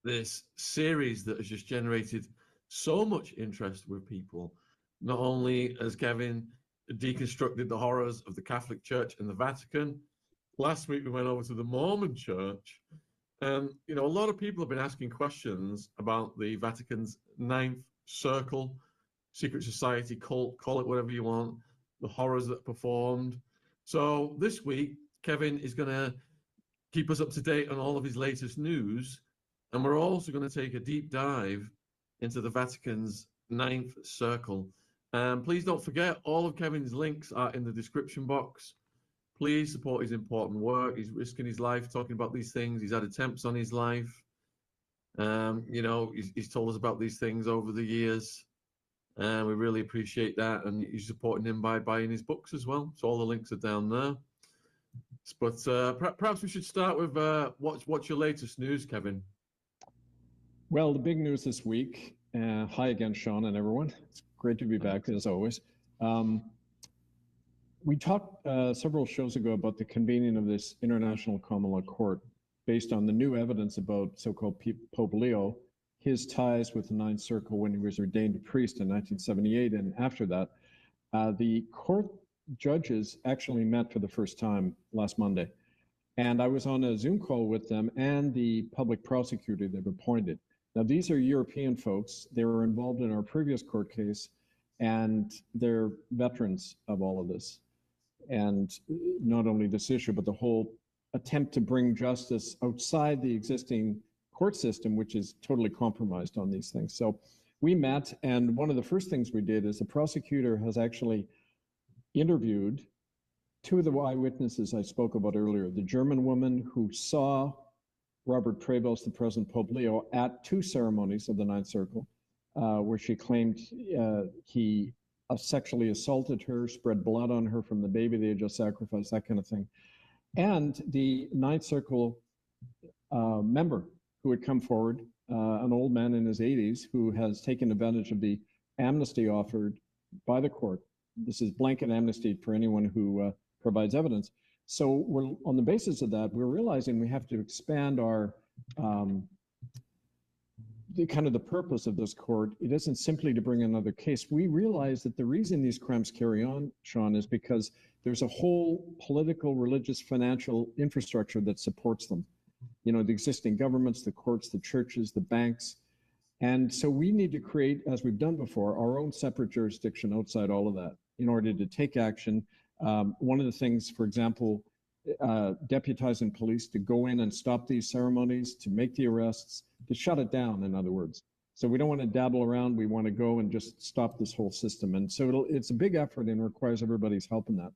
this series that has just generated so much interest with people. Not only has Kevin deconstructed the horrors of the Catholic Church and the Vatican, last week we went over to the Mormon Church. And, you know, a lot of people have been asking questions about the Vatican's ninth circle, secret society, cult, call it whatever you want, the horrors that performed. So this week, Kevin is going to keep us up to date on all of his latest news. And we're also going to take a deep dive into the Vatican's ninth circle. Please don't forget, all of Kevin's links are in the description box. Please support his important work. He's risking his life talking about these things. He's had attempts on his life. You know, he's told us about these things over the years. And we really appreciate that. And you're supporting him by buying his books as well. So all the links are down there. But perhaps we should start with what's your latest news, Kevin? Well, the big news this week, hi again, Shaun and everyone. It's great to be back, as always. We talked several shows ago about the convening of this International Common Law Court based on the new evidence about so-called Pope Leo, his ties with the Ninth Circle when he was ordained a priest in 1978. And after that, the court judges actually met for the first time last Monday. And I was on a Zoom call with them and the public prosecutor they've appointed. Now, these are European folks. They were involved in our previous court case, and they're veterans of all of this. And not only this issue, but the whole attempt to bring justice outside the existing court system, which is totally compromised on these things. So we met, and one of the first things we did is the prosecutor has actually interviewed two of the eyewitnesses I spoke about earlier, the German woman who saw Robert Prevost, the present Pope Leo, at two ceremonies of the Ninth Circle, where she claimed he sexually assaulted her, spread blood on her from the baby they had just sacrificed, that kind of thing. And the Ninth Circle member who had come forward, an old man in his 80s, who has taken advantage of the amnesty offered by the court. This is blanket amnesty for anyone who provides evidence. So we're, on the basis of that, we're realizing we have to expand our the purpose of this court. It isn't simply to bring another case. We realize that the reason these crimes carry on, Shaun, is because there's a whole political, religious, financial infrastructure that supports them. You know, the existing governments, the courts, the churches, the banks. And so we need to create, as we've done before, our own separate jurisdiction outside all of that in order to take action. One of the things, for example, deputizing police to go in and stop these ceremonies, to make the arrests, to shut it down, in other words. So we don't want to dabble around. We want to go and just stop this whole system. And so it's a big effort and requires everybody's help in that.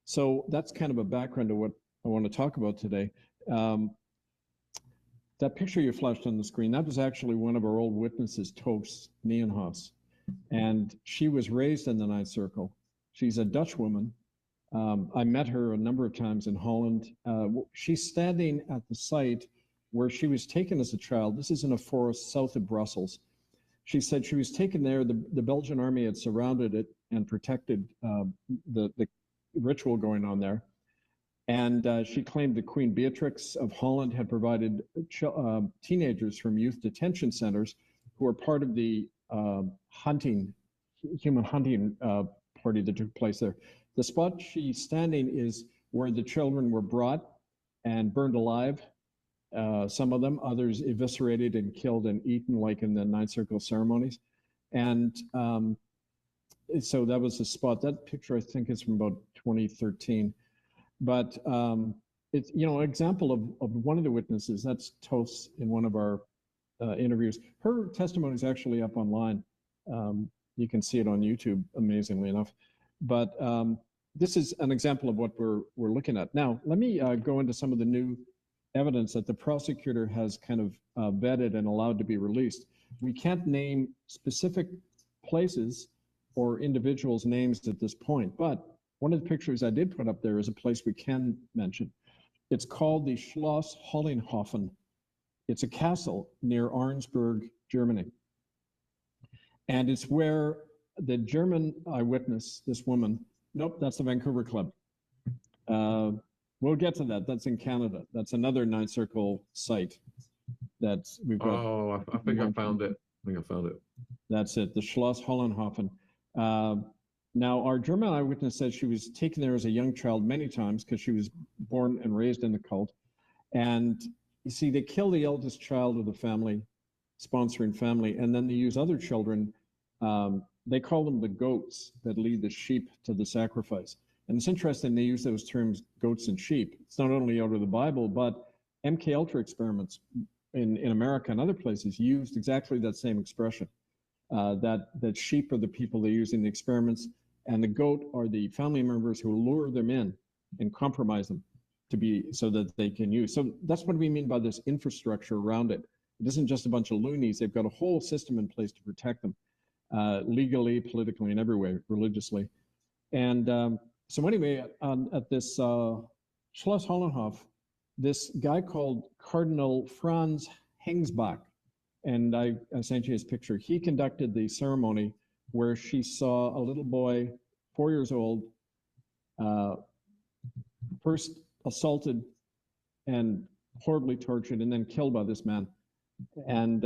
So that's kind of a background to what I want to talk about today. That picture you flashed on the screen, that was actually one of our old witnesses, Toos Nienhuis. And she was raised in the Ninth Circle. She's a Dutch woman. I met her a number of times in Holland. She's standing at the site where she was taken as a child. This is in a forest south of Brussels. She said she was taken there. The Belgian army had surrounded it and protected the ritual going on there. And she claimed that Queen Beatrix of Holland had provided teenagers from youth detention centers who were part of the human hunting party that took place there. The spot she's standing is where the children were brought and burned alive, some of them, others eviscerated and killed and eaten, like in the Ninth Circle ceremonies. And so that was the spot. That picture, I think, is from about 2013. But it's, you know, an example of one of the witnesses, that's Toos in one of our interviews. Her testimony is actually up online. You can see it on YouTube, amazingly enough. But this is an example of what we're looking at. Now, let me go into some of the new evidence that the prosecutor has kind of vetted and allowed to be released. We can't name specific places or individuals' names at this point, but one of the pictures I did put up there is a place we can mention. It's called the Schloss Hollinghofen. It's a castle near Arnsberg, Germany. And it's where the German eyewitness, this woman, nope, that's the Vancouver Club. We'll get to that. That's in Canada. That's another Ninth Circle site That's we've got. Oh, I think I found it. I think I found it. That's it, the Schloss Hollenhofen. Now, our German eyewitness said she was taken there as a young child many times because she was born and raised in the cult. And you see, they kill the eldest child of the family, sponsoring family, and then they use other children. They call them the goats that lead the sheep to the sacrifice. And it's interesting they use those terms, goats and sheep. It's not only out of the Bible, but MKUltra experiments in America and other places used exactly that same expression. That sheep are the people they use in the experiments, and the goat are the family members who lure them in and compromise them to be so that they can use. So that's what we mean by this infrastructure around it. It isn't just a bunch of loonies. They've got a whole system in place to protect them, legally, politically, and every way, religiously. And so anyway, at this Schloss Hollenhof, this guy called Cardinal Franz Hengsbach, and I sent you his picture. He conducted the ceremony where she saw a little boy, 4 years old, first assaulted and horribly tortured and then killed by this man. And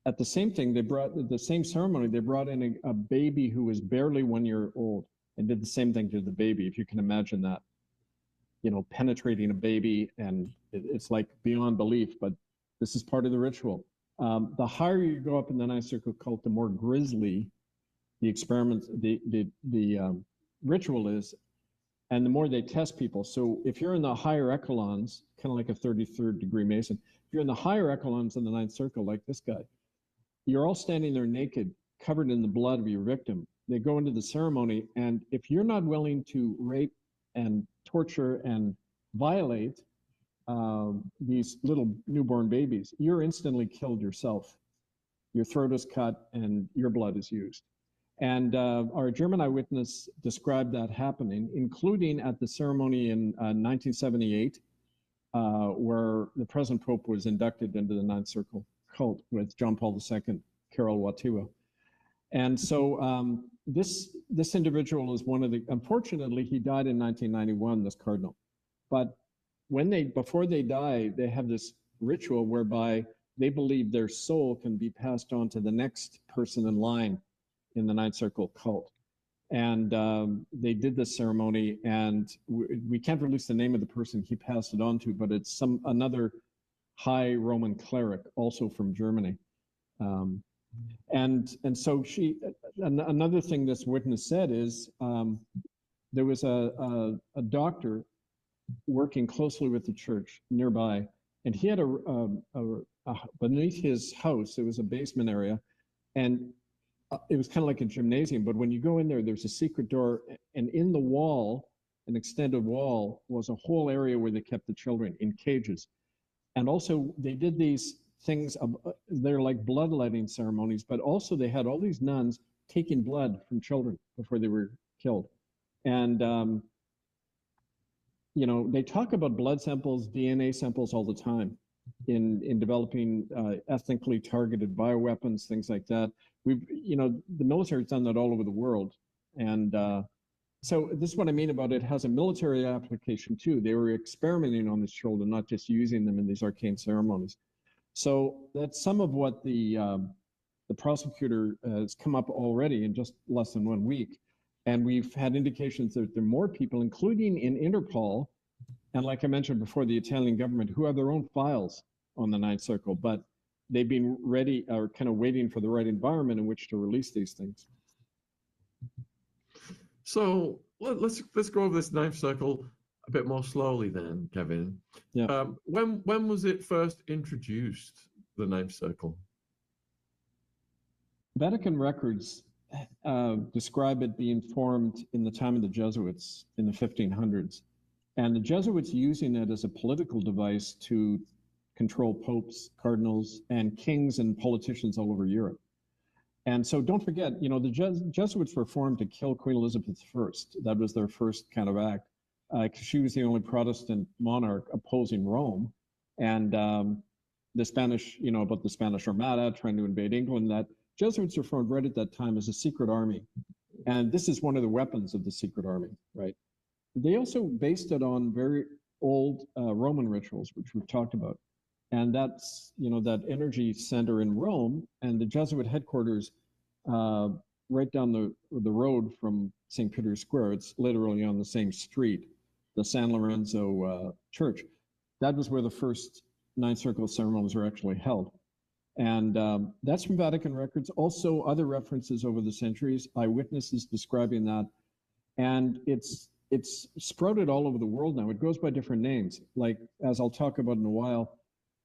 at the same thing, the same ceremony, they brought in a baby who was barely 1 year old and did the same thing to the baby, if you can imagine that. You know, penetrating a baby, and it's like beyond belief, but this is part of the ritual. The higher you go up in the Ninth Circle cult, the more grisly the experiment, the ritual is, and the more they test people. So if you're in the higher echelons, kind of like a 33rd degree Mason, if you're in the higher echelons in the Ninth Circle, like this guy, you're all standing there naked, covered in the blood of your victim. They go into the ceremony, and if you're not willing to rape and torture and violate these little newborn babies, you're instantly killed yourself. Your throat is cut and your blood is used. And our German eyewitness described that happening, including at the ceremony in 1978, where the present Pope was inducted into the Ninth Circle cult with John Paul II, Karol Wojtyła. And so this individual is one of the, unfortunately, he died in 1991, this cardinal. But before they die, they have this ritual whereby they believe their soul can be passed on to the next person in line in the Ninth Circle cult. And they did this ceremony, and we can't release the name of the person he passed it on to, but it's another high Roman cleric, also from Germany. And so another thing this witness said is there was a doctor working closely with the church nearby, and he had beneath his house, there was a basement area, and it was kind of like a gymnasium, but when you go in there, there's a secret door, and in the wall, an extended wall, was a whole area where they kept the children in cages. And also they did these things, they're like bloodletting ceremonies, but also they had all these nuns taking blood from children before they were killed. And you know, they talk about blood samples, DNA samples all the time in developing ethnically targeted bioweapons, things like that. You know, the military's done that all over the world. And so this is what I mean about it has a military application too. They were experimenting on these children, not just using them in these arcane ceremonies. So that's some of what the prosecutor has come up already in just less than 1 week. And we've had indications that there are more people, including in Interpol, and like I mentioned before, the Italian government, who have their own files on the Ninth Circle, but they've been ready or kind of waiting for the right environment in which to release these things. So let's go over this Ninth Circle a bit more slowly then, Kevin. Yeah. When was it first introduced, the Ninth Circle? Vatican records describe it being formed in the time of the Jesuits in the 1500s. And the Jesuits using it as a political device to control popes, cardinals, and kings and politicians all over Europe. And so don't forget, you know, the Jesuits were formed to kill Queen Elizabeth I. That was their first kind of act, because she was the only Protestant monarch opposing Rome. And the Spanish, you know, about the Spanish Armada trying to invade England, that Jesuits were formed right at that time as a secret army. And this is one of the weapons of the secret army, right? They also based it on very old Roman rituals, which we've talked about. And that's, that energy center in Rome, and the Jesuit headquarters right down the road from St. Peter's Square. It's literally on the same street, the San Lorenzo Church. That was where the first Ninth Circle ceremonies were actually held. And that's from Vatican records. Also, other references over the centuries, eyewitnesses describing that. And it's sprouted all over the world now. It goes by different names. Like, as I'll talk about in a while,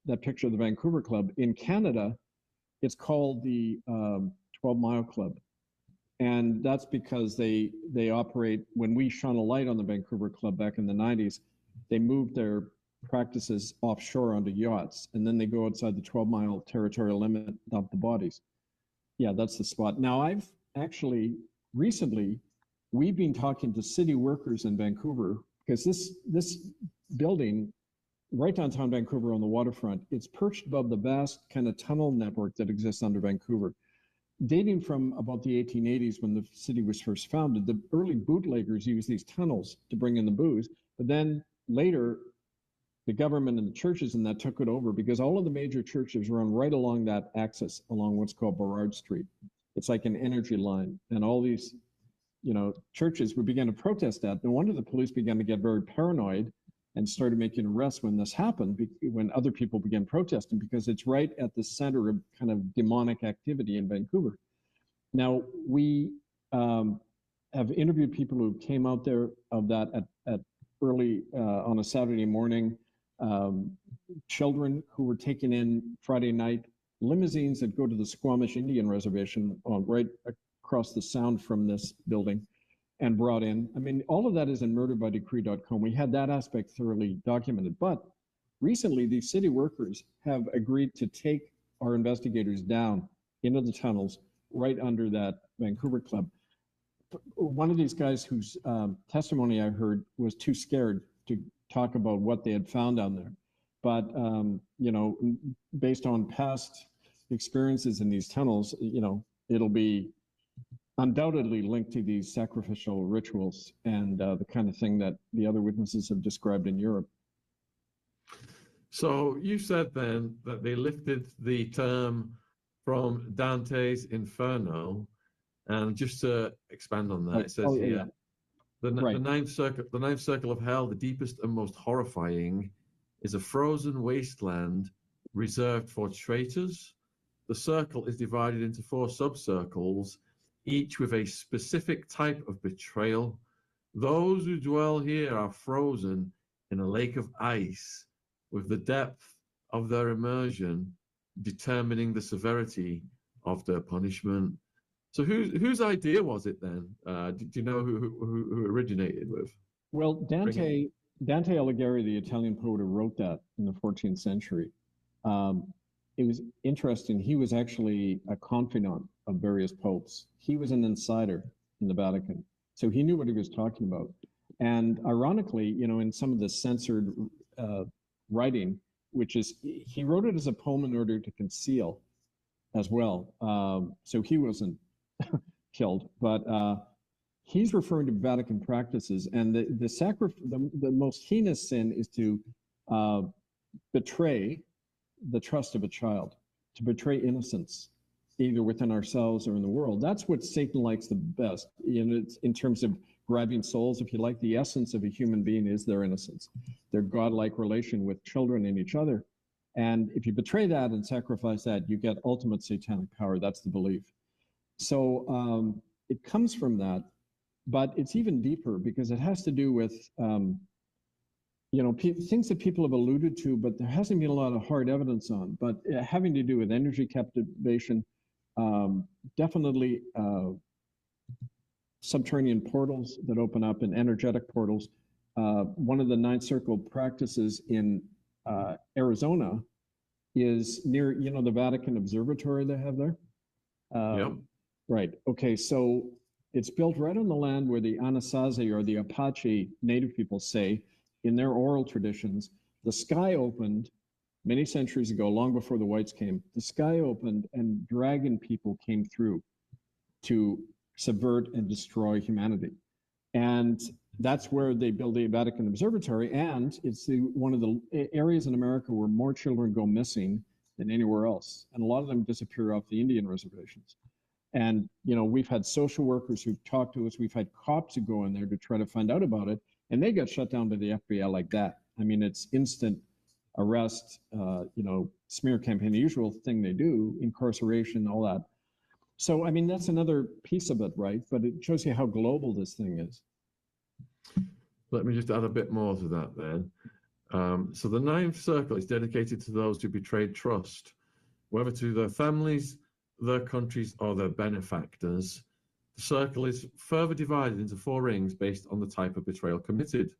that picture of the Vancouver Club. In Canada, it's called the 12 Mile Club. And that's because they operate, when we shone a light on the Vancouver Club back in the 90s, they moved their practices offshore onto yachts, and then they go outside the 12-mile territorial limit, dump the bodies. Yeah, that's the spot. Now, I've actually, recently, we've been talking to city workers in Vancouver, because this building, right downtown Vancouver on the waterfront, it's perched above the vast kind of tunnel network that exists under Vancouver. Dating from about the 1880s, when the city was first founded, the early bootleggers used these tunnels to bring in the booze. But then later, the government and the churches and that took it over, because all of the major churches run right along that axis, along what's called Burrard Street. It's like an energy line. And all these, churches would begin to protest that. No wonder the police began to get very paranoid and started making arrests when this happened, when other people began protesting, because it's right at the center of kind of demonic activity in Vancouver. Now, we have interviewed people who came out there of that at early on a Saturday morning, children who were taken in Friday night, limousines that go to the Squamish Indian Reservation right across the sound from this building, and brought in. I mean, all of that is in murderbydecree.com. We had that aspect thoroughly documented. But recently, these city workers have agreed to take our investigators down into the tunnels right under that Vancouver Club. One of these guys whose testimony I heard was too scared to talk about what they had found down there. But, based on past experiences in these tunnels, it'll be undoubtedly linked to these sacrificial rituals and the kind of thing that the other witnesses have described in Europe. So you said then that they lifted the term from Dante's Inferno, and just to expand on that, it says here, the ninth circle of hell, the deepest and most horrifying, is a frozen wasteland reserved for traitors. The circle is divided into 4 subcircles, each with a specific type of betrayal. Those who dwell here are frozen in a lake of ice, with the depth of their immersion determining the severity of their punishment. So whose idea was it then? Do you know who originated with? Well, Dante Alighieri, the Italian poet who wrote that in the 14th century, it was interesting. He was actually a confidant of various popes. He was an insider in the Vatican, so he knew what he was talking about. And ironically, in some of the censored writing, which is, he wrote it as a poem in order to conceal as well. So he wasn't killed, but he's referring to Vatican practices. And the most heinous sin is to betray the trust of a child, to betray innocence, either within ourselves or in the world. That's what Satan likes the best. In terms of grabbing souls, if you like, the essence of a human being is their innocence, their godlike relation with children and each other. And if you betray that and sacrifice that, you get ultimate satanic power. That's the belief. So it comes from that, but it's even deeper, because it has to do with things that people have alluded to, but there hasn't been a lot of hard evidence on, but having to do with energy captivation, definitely subterranean portals that open up, and energetic portals. One of the Ninth Circle practices in Arizona is near, the Vatican Observatory they have there. Yep. Right. Okay. So it's built right on the land where the Anasazi, or the Apache native people, say in their oral traditions, the sky opened many centuries ago, long before the whites came. The sky opened and dragon people came through to subvert and destroy humanity. And that's where they build the Vatican Observatory, and it's one of the areas in America where more children go missing than anywhere else, and a lot of them disappear off the Indian reservations. And we've had social workers who've talked to us. We've had cops who go in there to try to find out about it, and they got shut down by the FBI like that. I mean, it's instant arrest, smear campaign, the usual thing they do, incarceration, all that. So, I mean, that's another piece of it, right? But it shows you how global this thing is. Let me just add a bit more to that then. So the ninth circle is dedicated to those who betrayed trust, whether to their families, their countries, or their benefactors. The circle is further divided into 4 rings based on the type of betrayal committed.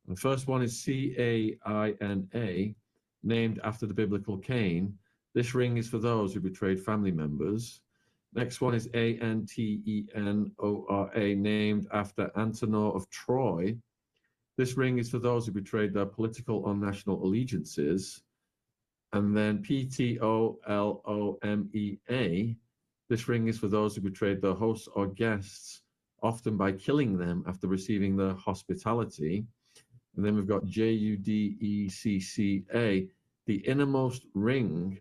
The first one is C-A-I-N-A, named after the biblical Cain. This ring is for those who betrayed family members. Next one is A-N-T-E-N-O-R-A, named after Antenor of Troy. This ring is for those who betrayed their political or national allegiances. And then P-T-O-L-O-M-E-A. This ring is for those who betrayed their hosts or guests, often by killing them after receiving their hospitality. And then we've got J-U-D-E-C-C-A, the innermost ring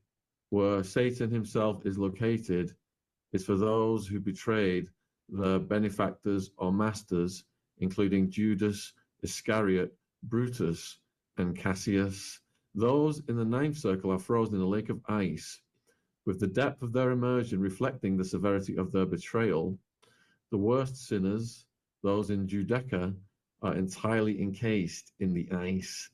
where Satan himself is located, is for those who betrayed their benefactors or masters, including Judas Iscariot, Brutus, and Cassius. Those in the ninth circle are frozen in a lake of ice, with the depth of their immersion reflecting the severity of their betrayal. The worst sinners, those in Judaica, are entirely encased in the ice.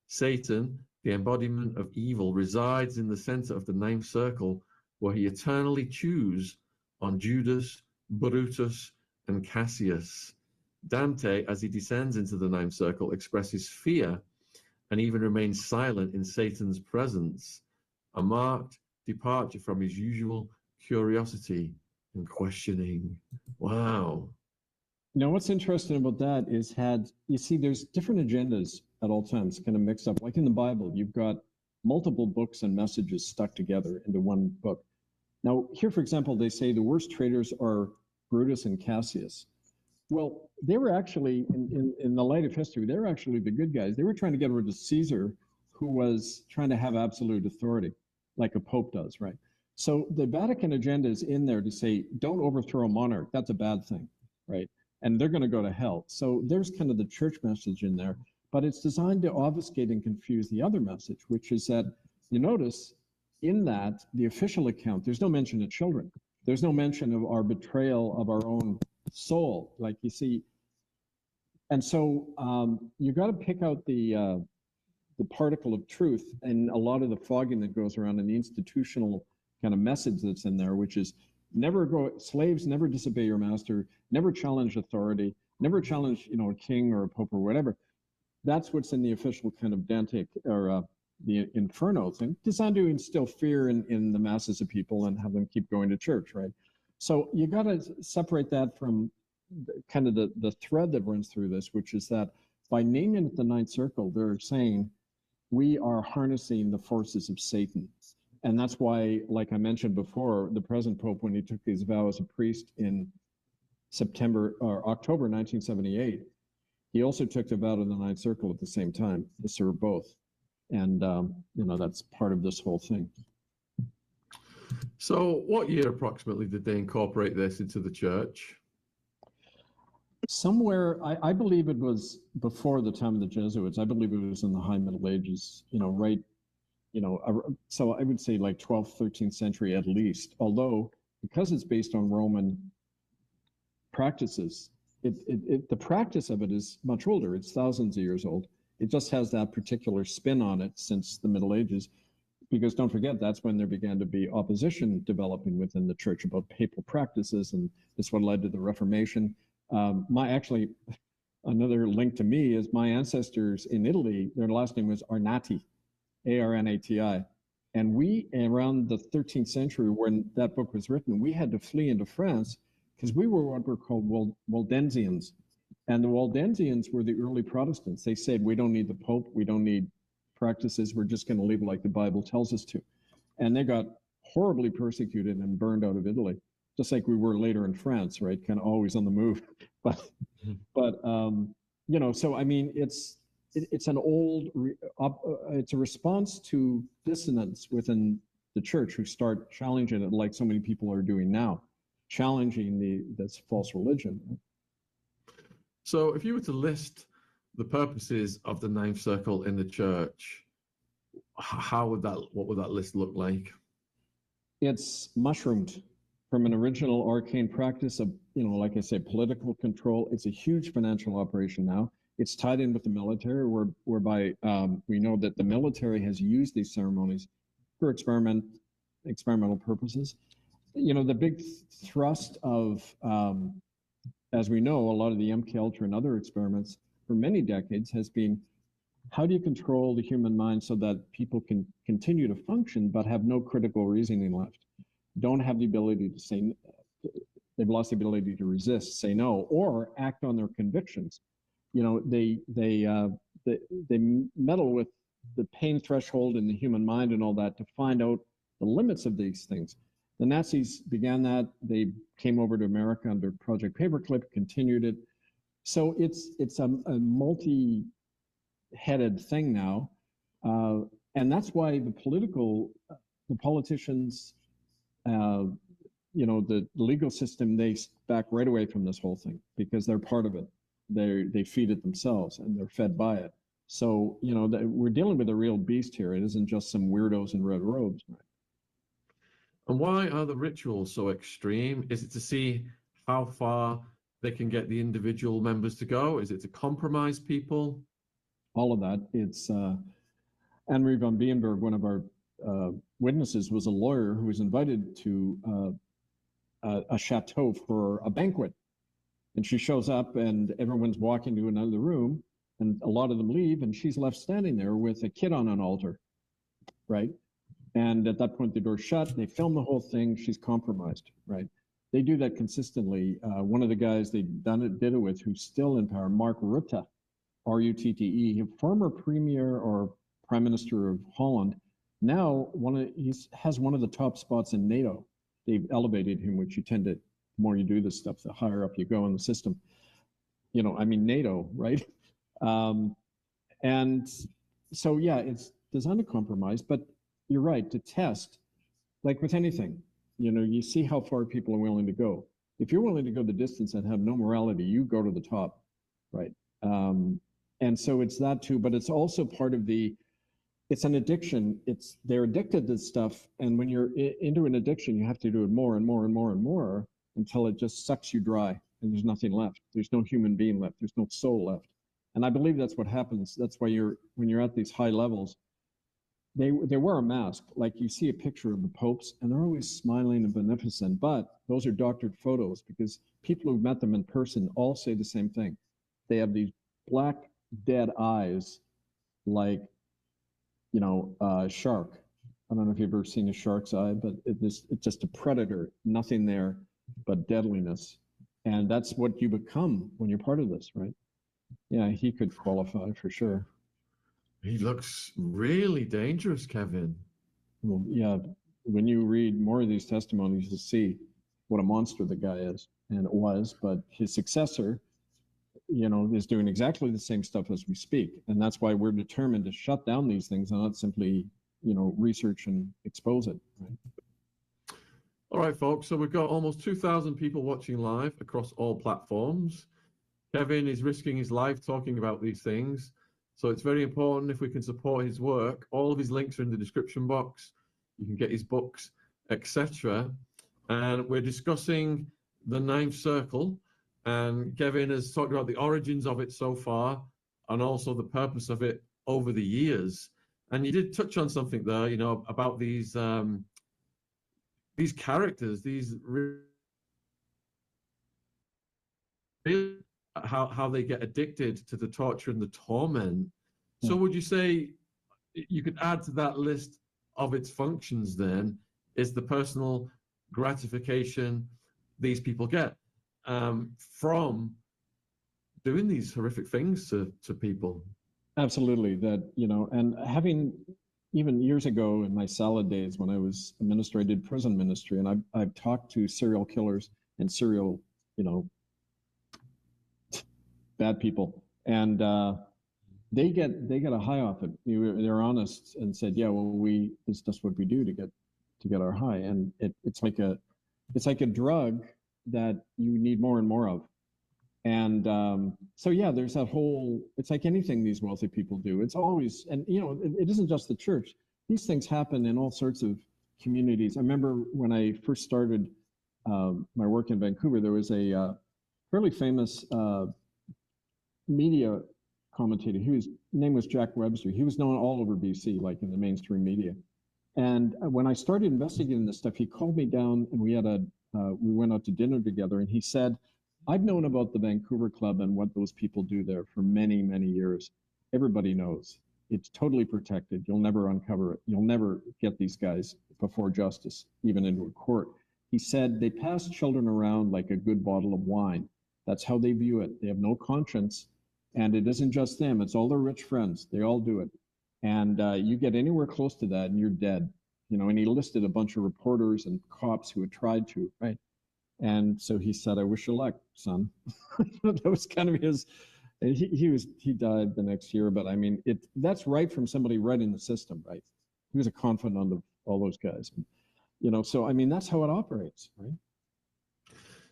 Satan, the embodiment of evil, resides in the center of the ninth circle, where he eternally chews on Judas, Brutus, and Cassius. Dante, as he descends into the ninth circle, expresses fear and even remains silent in Satan's presence, a marked departure from his usual curiosity and questioning. Wow. Now, what's interesting about that is you see, there's different agendas at all times, kind of mixed up. Like in the Bible, you've got multiple books and messages stuck together into one book. Now, here, for example, they say the worst traitors are Brutus and Cassius. Well, they were actually, in the light of history, they were actually the good guys. They were trying to get rid of Caesar, who was trying to have absolute authority, like a pope does, right? So the Vatican agenda is in there to say, don't overthrow a monarch. That's a bad thing, right? And they're going to go to hell. So there's kind of the church message in there, but it's designed to obfuscate and confuse the other message, which is that, you notice, in that, the official account, there's no mention of children. There's no mention of our betrayal of our own soul, like you see. And so you got to pick out the particle of truth and a lot of the fogging that goes around and the institutional kind of message that's in there, which is slaves never disobey your master, never challenge authority, never challenge, a king or a pope or whatever. That's what's in the official kind of Dante or the Inferno thing, designed to instill fear in the masses of people and have them keep going to church, right? So you got to separate that from kind of the thread that runs through this, which is that by naming it the ninth circle, they're saying we are harnessing the forces of Satan. And that's why, like I mentioned before, the present Pope, when he took his vow as a priest in October 1978, he also took the vow to the ninth circle at the same time to serve both. And, that's part of this whole thing. So what year approximately did they incorporate this into the church? Somewhere, I believe it was before the time of the Jesuits. I believe it was in the High Middle Ages, so I would say like 12th, 13th century at least. Although, because it's based on Roman practices, the practice of it is much older. It's thousands of years old. It just has that particular spin on it since the Middle Ages. Because don't forget, that's when there began to be opposition developing within the church about papal practices, and this what led to the Reformation. Another link to me is my ancestors in Italy, their last name was Arnati, A-R-N-A-T-I. And we, around the 13th century, when that book was written, we had to flee into France because we were what were called Waldensians. And the Waldensians were the early Protestants. They said, we don't need the Pope, we don't need practices, we're just going to leave it like the Bible tells us to. And they got horribly persecuted and burned out of Italy, just like we were later in France, right? Kind of always on the move. But you know, so I mean, it's an old, it's a response to dissonance within the church who start challenging it like so many people are doing now, challenging this false religion. So if you were to list the purposes of the ninth circle in the church, what would that list look like? It's mushroomed from an original arcane practice of, you know, like I say, political control. It's a huge financial operation now. It's tied in with the military, whereby we know that the military has used these ceremonies for experimental purposes. You know, the big thrust of, as we know, a lot of the MKUltra and other experiments for many decades has been, how do you control the human mind so that people can continue to function but have no critical reasoning left? Don't have the ability to say, they've lost the ability to resist, say no, or act on their convictions. You know, they meddle with the pain threshold in the human mind and all that to find out the limits of these things. The Nazis began that. They came over to America under Project Paperclip, continued it. So it's a multi-headed thing now. And that's why the politicians, you know, the legal system, they back right away from this whole thing because they're part of it. They feed it themselves and they're fed by it. So, you know, we're dealing with a real beast here. It isn't just some weirdos in red robes. Right? And why are the rituals so extreme? Is it to see how far they can get the individual members to go? Is it to compromise people? All of that. It's Anne-Marie von Bienberg, one of our witnesses, was a lawyer who was invited to a chateau for a banquet. And she shows up and everyone's walking to another room and a lot of them leave and she's left standing there with a kid on an altar, right? And at that point, the door's shut. They film the whole thing. She's compromised, right? They do that consistently. One of the guys they did it with, who's still in power, Mark Rutte, R-U-T-T-E, former premier or prime minister of Holland. Now, he has one of the top spots in NATO. They've elevated him, which you tend to, the more you do this stuff, the higher up you go in the system. You know, I mean, NATO, right? And so, yeah, it's designed to compromise, but you're right, to test, like with anything, you know, you see how far people are willing to go. If you're willing to go the distance and have no morality, you go to the top, right? And so it's that too, but it's also part of it's an addiction. They're addicted to stuff. And when you're into an addiction, you have to do it more and more and more and more until it just sucks you dry and there's nothing left. There's no human being left. There's no soul left. And I believe that's what happens. That's why when you're at these high levels, they wear a mask. Like you see a picture of the popes and they're always smiling and beneficent, but those are doctored photos because people who've met them in person all say the same thing. They have these black, dead eyes like, you know, shark. I don't know if you've ever seen a shark's eye, but it's just a predator, nothing there but deadliness. And that's what you become when you're part of this, right? Yeah, he could qualify for sure. He looks really dangerous, Kevin. Well, yeah, when you read more of these testimonies, you'll see what a monster the guy is, and it was, but his successor, you know, is doing exactly the same stuff as we speak. And that's why we're determined to shut down these things and not simply, you know, research and expose it. Right? All right, folks. So we've got almost 2,000 people watching live across all platforms. Kevin is risking his life talking about these things. So it's very important if we can support his work. All of his links are in the description box. You can get his books, etc. And we're discussing the ninth circle. And Kevin has talked about the origins of it so far and also the purpose of it over the years. And you did touch on something there, you know, about these characters, how they get addicted to the torture and the torment. So would you say you could add to that list of its functions then is the personal gratification these people get from doing these horrific things to people? Absolutely. That, you know, and having even years ago in my salad days when I was a minister, I did prison ministry, and I've talked to serial killers and serial, you know, bad people. And they get a high off it. They're honest and said, yeah, well, it's just what we do to get our high. And it's like a drug that you need more and more of. And so, yeah, there's that whole, it's like anything these wealthy people do. It's always, and it isn't just the church. These things happen in all sorts of communities. I remember when I first started my work in Vancouver, there was a fairly famous media commentator. His name was Jack Webster. He was known all over BC, like in the mainstream media. And when I started investigating this stuff, he called me down and we went out to dinner together, and he said, I've known about the Vancouver Club and what those people do there for many, many years. Everybody knows. It's totally protected. You'll never uncover it. You'll never get these guys before justice, even into a court. He said they pass children around like a good bottle of wine. That's how they view it. They have no conscience. And it isn't just them. It's all their rich friends. They all do it. And you get anywhere close to that and you're dead. And he listed a bunch of reporters and cops who had tried to, right? And so he said, I wish you luck, son. That was kind of his, he died the next year, but I mean, that's right from somebody right in the system, right? He was a confidant of all those guys. So I mean, that's how it operates, right?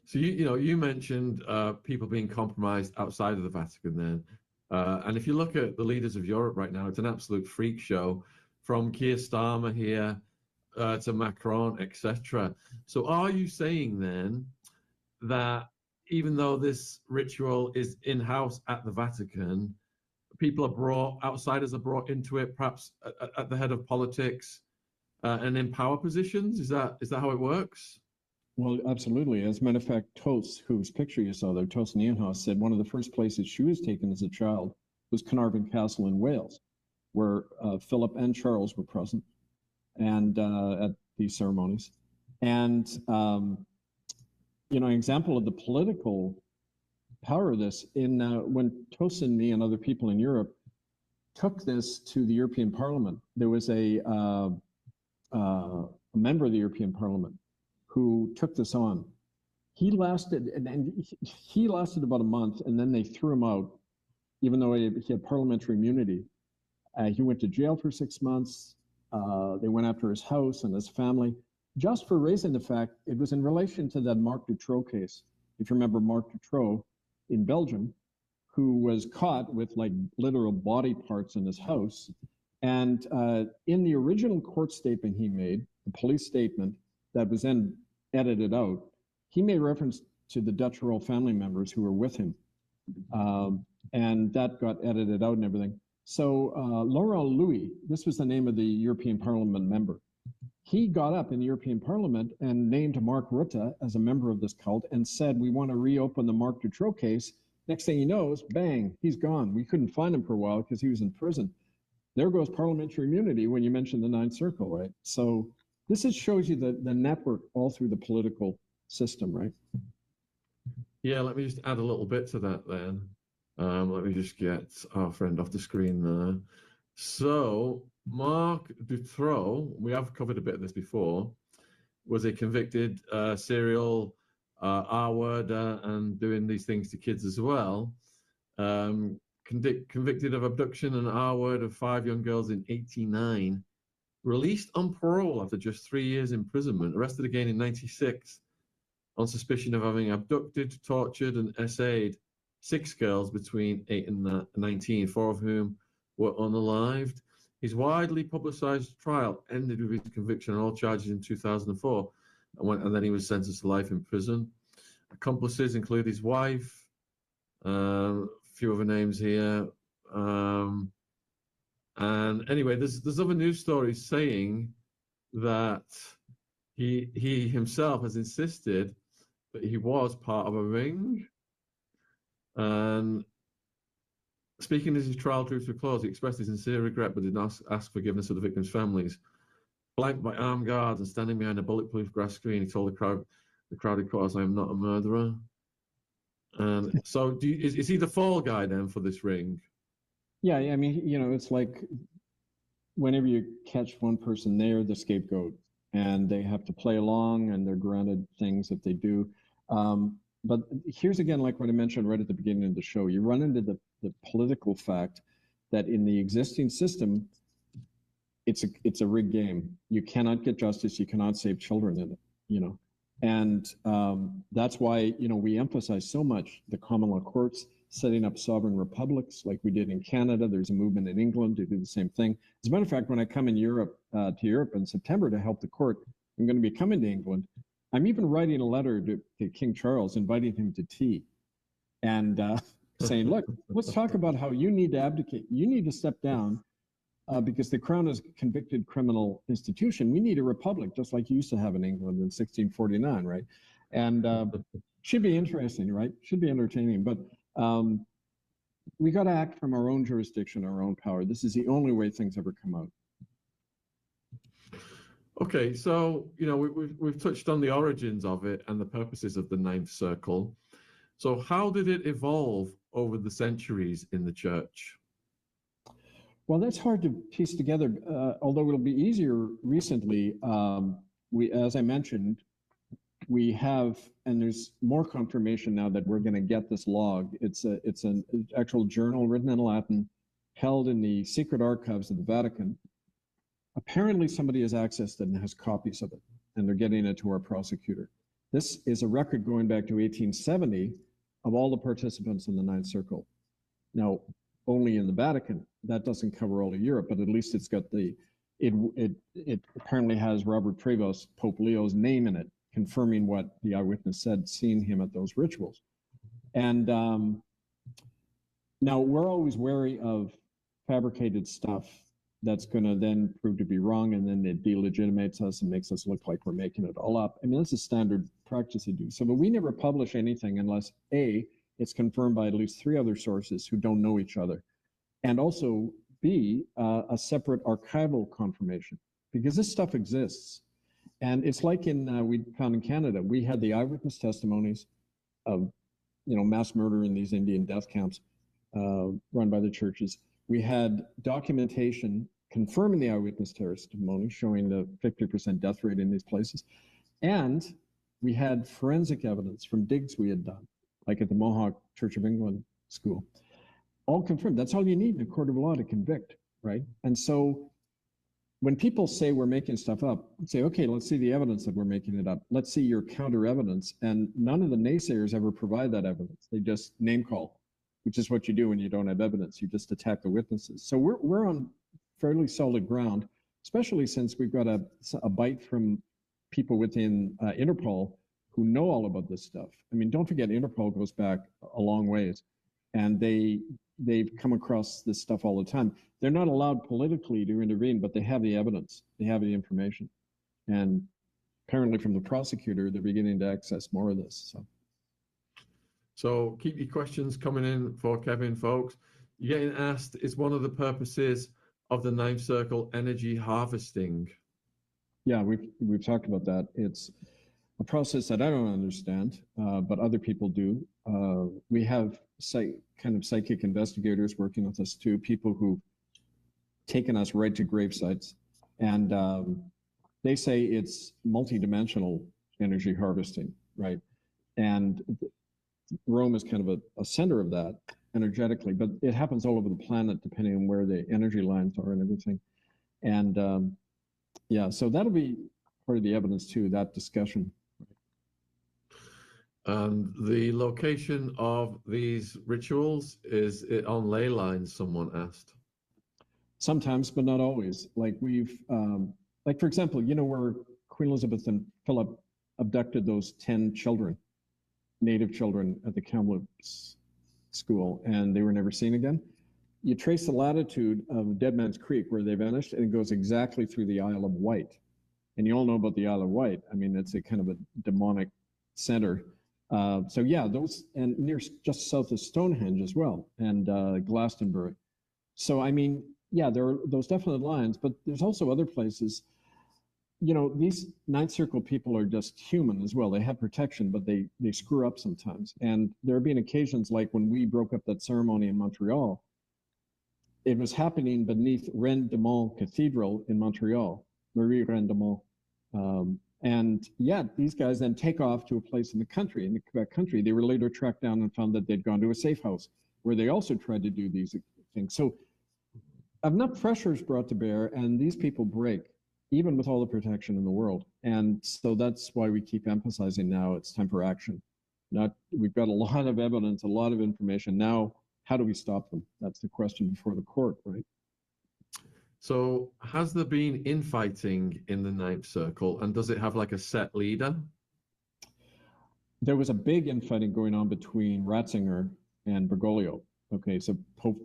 So you mentioned people being compromised outside of the Vatican then. And if you look at the leaders of Europe right now, it's an absolute freak show, from Keir Starmer here to Macron, etc. So are you saying then that even though this ritual is in-house at the Vatican, outsiders are brought into it, perhaps at the head of politics and in power positions? Is that how it works? Well, absolutely. As a matter of fact, Tos, whose picture you saw there, Tos Nienhuis, said one of the first places she was taken as a child was Carnarvon Castle in Wales, where Philip and Charles were present and at these ceremonies. And, an example of the political power of this, when Tos and me and other people in Europe took this to the European Parliament, there was a member of the European Parliament who took this on. He lasted about a month, and then they threw him out, even though he had parliamentary immunity. He went to jail for 6 months. They went after his house and his family, just for raising the fact it was in relation to that Marc Dutroux case. If you remember Marc Dutroux in Belgium, who was caught with like literal body parts in his house. And in the original court statement he made, the police statement that was then edited out, he made reference to the Dutch royal family members who were with him. And that got edited out and everything. So Laurent Louis, this was the name of the European Parliament member. He got up in the European Parliament and named Mark Rutte as a member of this cult and said, we want to reopen the Marc Dutroux case. Next thing he knows, bang, he's gone. We couldn't find him for a while because he was in prison. There goes parliamentary immunity when you mention the Ninth Circle, right? So this shows you the network all through the political system, right? Yeah, let me just add a little bit to that then. Let me just get our friend off the screen there. So Marc Dutroux, we have covered a bit of this before, was a convicted serial R-word and doing these things to kids as well. Convicted of abduction and R-word of 5 young girls in '89. Released on parole after just 3 years imprisonment. Arrested again in '96 on suspicion of having abducted, tortured, and essayed 6 girls between 8 and 19, 4 of whom were unalived. His widely publicized trial ended with his conviction on all charges in 2004, and then he was sentenced to life in prison. Accomplices include his wife, a few other names here. And anyway, there's other news stories saying that he himself has insisted that he was part of a ring. And speaking as his trial drew to a close, he expressed his sincere regret but did not ask forgiveness of the victims' families. Flanked by armed guards and standing behind a bulletproof grass screen, he told the crowded course, "I am not a murderer." And so, is he the fall guy then for this ring? Yeah, I mean, it's like whenever you catch one person, they're the scapegoat, and they have to play along, and they're granted things if they do. But here's again, like what I mentioned right at the beginning of the show, you run into the the political fact that in the existing system, it's a rigged game. You cannot get justice. You cannot save children in it, And that's why, we emphasize so much the common law courts, setting up sovereign republics like we did in Canada. There's a movement in England to do the same thing. As a matter of fact, when I come in Europe, to Europe in September to help the court, I'm going to be coming to England. I'm even writing a letter to King Charles, inviting him to tea and saying, look, let's talk about how you need to abdicate. You need to step down because the crown is a convicted criminal institution. We need a republic, just like you used to have in England in 1649, right? And should be interesting, right? Should be entertaining. But we got to act from our own jurisdiction, our own power. This is the only way things ever come out. Okay, so we've touched on the origins of it and the purposes of the ninth circle. So how did it evolve over the centuries in the church? Well, that's hard to piece together, although it'll be easier recently. As I mentioned, we have, and there's more confirmation now that we're going to get this log. It's an actual journal written in Latin, held in the secret archives of the Vatican. Apparently somebody has accessed it and has copies of it, and they're getting it to our prosecutor. This is a record going back to 1870 of all the participants in the Ninth Circle. Now, only in the Vatican, that doesn't cover all of Europe, but at least it's got it apparently has Robert Prevost, Pope Leo's name in it, confirming what the eyewitness said, seeing him at those rituals. And now we're always wary of fabricated stuff that's going to then prove to be wrong, and then it delegitimates us and makes us look like we're making it all up. I mean, that's a standard practice to do. So, but we never publish anything unless A, it's confirmed by at least 3 other sources who don't know each other, and also B, a separate archival confirmation, because this stuff exists. And it's like we found in Canada, we had the eyewitness testimonies of, mass murder in these Indian death camps run by the churches. We had documentation confirming the eyewitness testimony, showing the 50% death rate in these places. And we had forensic evidence from digs we had done, like at the Mohawk Church of England school. All confirmed. That's all you need in a court of law to convict, right? And so when people say we're making stuff up, say, okay, let's see the evidence that we're making it up. Let's see your counter evidence. And none of the naysayers ever provide that evidence. They just name call, which is what you do when you don't have evidence. You just attack the witnesses. So we're on fairly solid ground, especially since we've got a bite from people within Interpol who know all about this stuff. I mean, don't forget, Interpol goes back a long ways, and they've come across this stuff all the time. They're not allowed politically to intervene, but they have the evidence, they have the information. And apparently from the prosecutor, they're beginning to access more of this. So keep your questions coming in for Kevin, folks. You're getting asked, is one of the purposes of the Ninth Circle energy harvesting? Yeah, we've talked about that. It's a process that I don't understand, but other people do. We have kind of psychic investigators working with us too, people who've taken us right to grave sites. And they say it's multidimensional energy harvesting, right? And Rome is kind of a center of that energetically, but it happens all over the planet depending on where the energy lines are and everything. And yeah, so that'll be part of the evidence too, that discussion. And the location of these rituals, is it on ley lines, someone asked? Sometimes, but not always. Like like for example, where Queen Elizabeth and Philip abducted those 10 children, native children at the Kamloops school, and they were never seen again. You trace the latitude of Dead Man's Creek where they vanished, and it goes exactly through the Isle of Wight. And you all know about the Isle of Wight. I mean, it's a kind of a demonic center. So yeah, those, and near just south of Stonehenge as well, and Glastonbury. So I mean, yeah, there are those definite lines, but there's also other places. These Ninth Circle people are just human as well. They have protection, but they screw up sometimes. And there have been occasions like when we broke up that ceremony in Montreal, it was happening beneath Reine de Mont Cathedral in Montreal, Marie Reine de Mont. And yeah, these guys then take off to a place in the country, in the Quebec country. They were later tracked down and found that they'd gone to a safe house where they also tried to do these things. So enough pressure is brought to bear, and these people break, even with all the protection in the world. And so that's why we keep emphasizing now it's time for action. We've got a lot of evidence, a lot of information. Now, how do we stop them? That's the question before the court, right? So has there been infighting in the Ninth Circle, and does it have like a set leader? There was a big infighting going on between Ratzinger and Bergoglio. Okay, so Pope,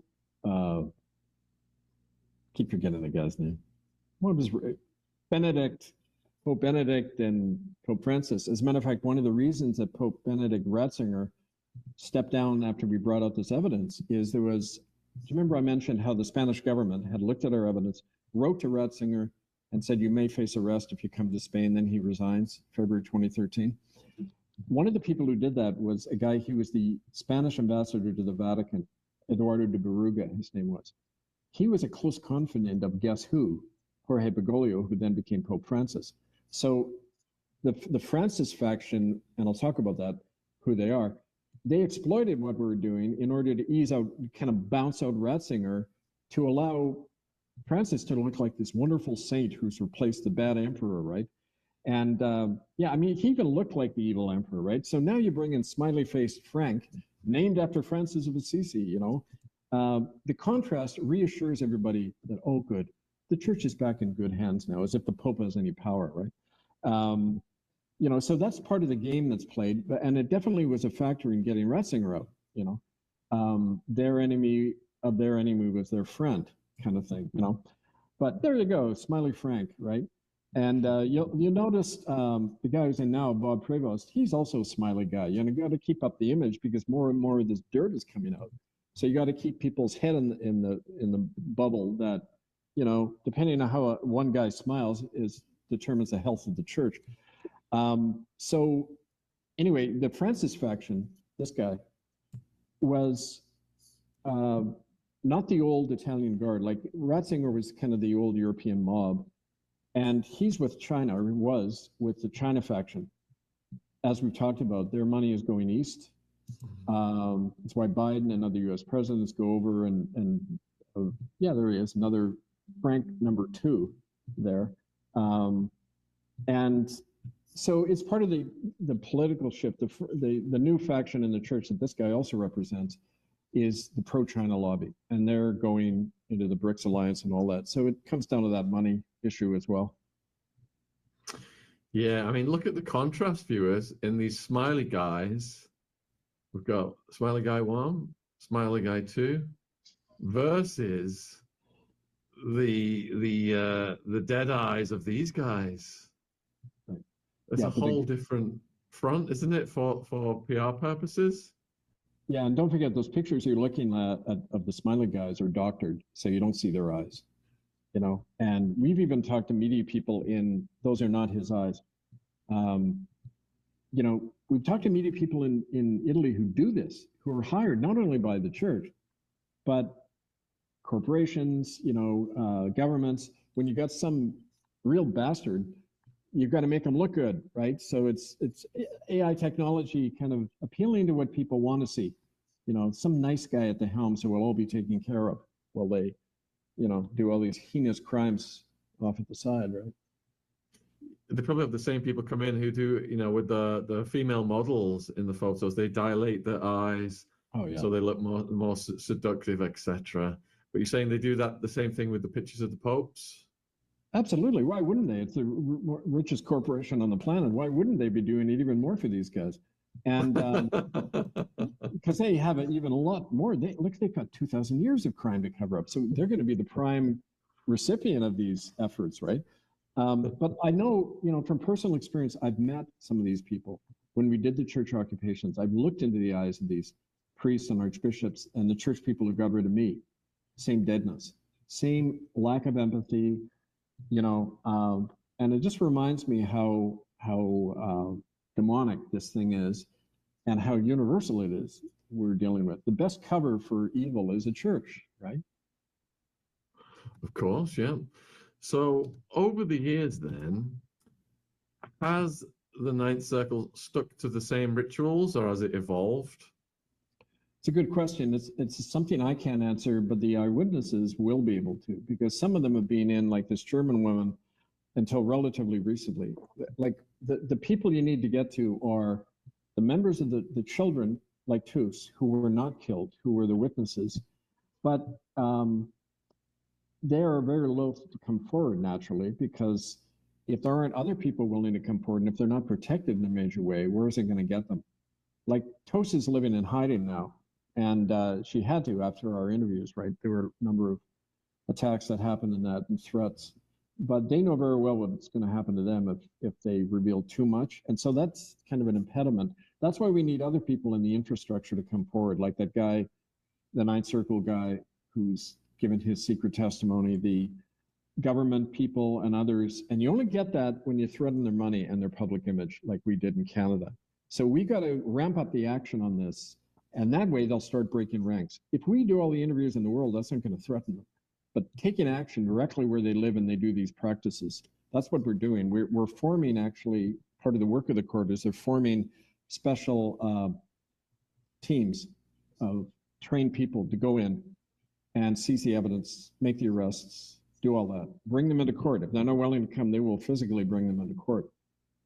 keep forgetting the guy's name. What was Benedict, Pope Benedict and Pope Francis? As a matter of fact, one of the reasons that Pope Benedict Ratzinger stepped down after we brought out this evidence is do you remember I mentioned how the Spanish government had looked at our evidence, wrote to Ratzinger and said, you may face arrest if you come to Spain. Then he resigns, February 2013. One of the people who did that was a guy, he was the Spanish ambassador to the Vatican, Eduardo de Berruga, his name was. He was a close confidant of guess who? Jorge Bergoglio, who then became Pope Francis. So the Francis faction, and I'll talk about that, who they are, they exploited what we were doing in order to ease out, kind of bounce out Ratzinger to allow Francis to look like this wonderful saint who's replaced the bad emperor, right? And yeah, I mean, he even looked like the evil emperor, right? So now you bring in smiley-faced Frank, named after Francis of Assisi, you know. The contrast reassures everybody that, oh, good, the church is back in good hands now, as if the Pope has any power, right? You know, so that's part of the game that's played, and it definitely was a factor in getting Ratzinger out, you know. Their enemy of their enemy was their friend, kind of thing, you know. But there you go, Smiley Frank, right? And you'll notice the guy who's in now, Bob Prevost, he's also a smiley guy. You know, you got to keep up the image because more and more of this dirt is coming out. So you got to keep people's head in the bubble that, you know, depending on how one guy smiles determines the health of the church. So anyway, the Francis faction, this guy, was not the old Italian guard. Like Ratzinger was kind of the old European mob. And he's with China, or was with the China faction. As we've talked about, their money is going east. That's why Biden and other US presidents go over and yeah, there he is, another Frank number 2 there. And so it's part of the political shift. The new faction in the church that this guy also represents is the pro-China lobby, and they're going into the BRICS alliance and all that. So it comes down to that money issue as well. Yeah, I mean, look at the contrast, viewers, in these smiley guys. We've got smiley guy 1, smiley guy 2, versus the dead eyes of these guys. Right. It's a whole different front, isn't it, for PR purposes? Yeah, and don't forget those pictures you're looking at of the smiley guys are doctored, so you don't see their eyes, you know. And we've even talked to media people those are not his eyes. You know, we've talked to media people in Italy who do this, who are hired not only by the church, but corporations, you know, governments. When you got some real bastard, you've got to make them look good, right? So it's AI technology kind of appealing to what people want to see. You know, some nice guy at the helm, so we'll all be taken care of while they, you know, do all these heinous crimes off at the side, right? They probably have the same people come in who do, you know, with the female models in the photos, they dilate their eyes, oh, yeah, so they look more seductive, etc. But you're saying they do the same thing with the pictures of the popes? Absolutely. Why wouldn't they? It's the richest corporation on the planet. Why wouldn't they be doing it even more for these guys? And because they have even a lot more. They've got 2,000 years of crime to cover up. So they're going to be the prime recipient of these efforts, right? But I know, you know, from personal experience, I've met some of these people. When we did the church occupations, I've looked into the eyes of these priests and archbishops and the church people who got rid of me. Same deadness, same lack of empathy, you know, and it just reminds me how demonic this thing is and how universal it is we're dealing with. The best cover for evil is a church, right? Of course, yeah. So over the years then, has the Ninth Circle stuck to the same rituals or has it evolved? It's a good question. It's something I can't answer, but the eyewitnesses will be able to, because some of them have been in, like this German woman, until relatively recently. Like the people you need to get to are the members of the children, like Toos, who were not killed, who were the witnesses, but they are very loath to come forward naturally, because if there aren't other people willing to come forward, and if they're not protected in a major way, where is it going to get them? Like Toos is living in hiding now, and she had to after our interviews, right? There were a number of attacks that happened in that and threats, but they know very well what's going to happen to them if they reveal too much. And so that's kind of an impediment. That's why we need other people in the infrastructure to come forward, like that guy, the Ninth Circle guy who's given his secret testimony, the government people and others. And you only get that when you threaten their money and their public image, like we did in Canada. So we got to ramp up the action on this, and that way they'll start breaking ranks. If we do all the interviews in the world, that's not going to threaten them. But taking action directly where they live and they do these practices, that's what we're doing. We're forming, actually, part of the work of the court is they're forming special teams of trained people to go in and seize the evidence, make the arrests, do all that, bring them into court. If they're not willing to come, they will physically bring them into court.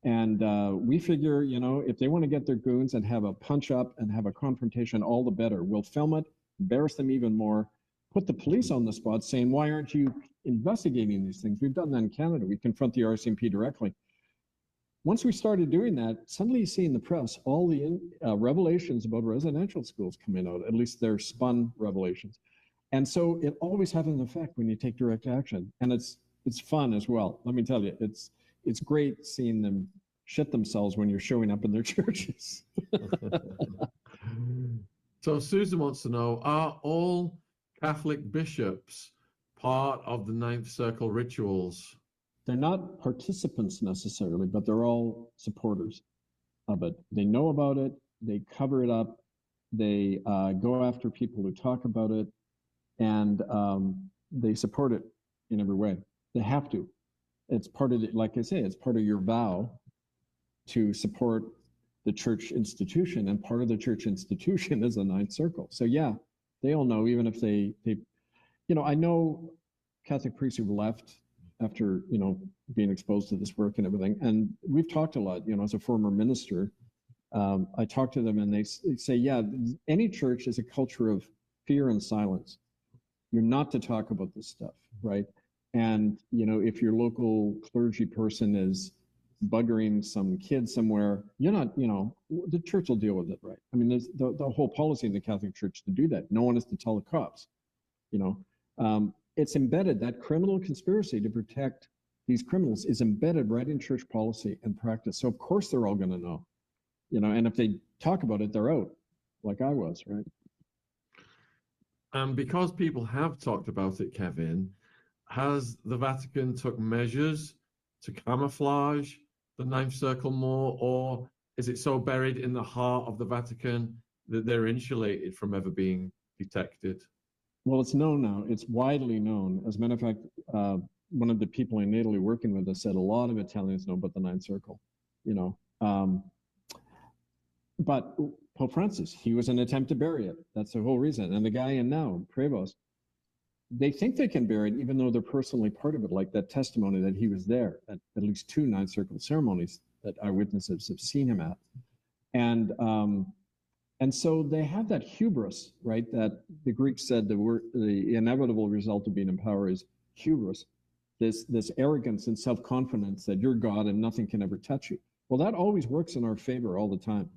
And we figure, you know, if they want to get their goons and have a punch up and have a confrontation, all the better. We'll film it, embarrass them even more, put the police on the spot saying, why aren't you investigating these things? We've done that in Canada. We confront the RCMP directly. Once we started doing that, suddenly you see in the press all the revelations about residential schools coming out, at least they're spun revelations. And so it always has an effect when you take direct action. And it's fun as well. Let me tell you, it's great seeing them shit themselves when you're showing up in their churches. So Susan wants to know, are all Catholic bishops part of the Ninth Circle rituals? They're not participants necessarily, but they're all supporters of it. They know about it, they cover it up, they go after people who talk about it, and they support it in every way. They have to. It's part of the, like I say, it's part of your vow to support the church institution, and part of the church institution is the Ninth Circle. So yeah, they all know, even if they, you know, I know Catholic priests who've left after, you know, being exposed to this work and everything. And we've talked a lot, you know, as a former minister, I talk to them and they say, yeah, any church is a culture of fear and silence. You're not to talk about this stuff, right? And, you know, if your local clergy person is buggering some kid somewhere, you're not, you know, the church will deal with it, right? I mean, there's the whole policy in the Catholic Church to do that. No one is to tell the cops, you know. It's embedded, that criminal conspiracy to protect these criminals is embedded right in church policy and practice. So of course they're all going to know, you know, and if they talk about it, they're out, like I was, right? And because people have talked about it, Kevin, has the Vatican took measures to camouflage the Ninth Circle more, or is it so buried in the heart of the Vatican that they're insulated from ever being detected? Well, it's known now. It's widely known. As a matter of fact, one of the people in Italy working with us said a lot of Italians know about the Ninth Circle, you know. But Pope Francis, he was an attempt to bury it. That's the whole reason. And the guy in now, Prevost, they think they can bury it, even though they're personally part of it, like that testimony that he was there at least 2 Ninth Circle ceremonies that eyewitnesses have seen him at. And so they have that hubris, right? That the Greeks said the inevitable result of being in power is hubris, this arrogance and self-confidence that you're God and nothing can ever touch you. Well, that always works in our favor all the time.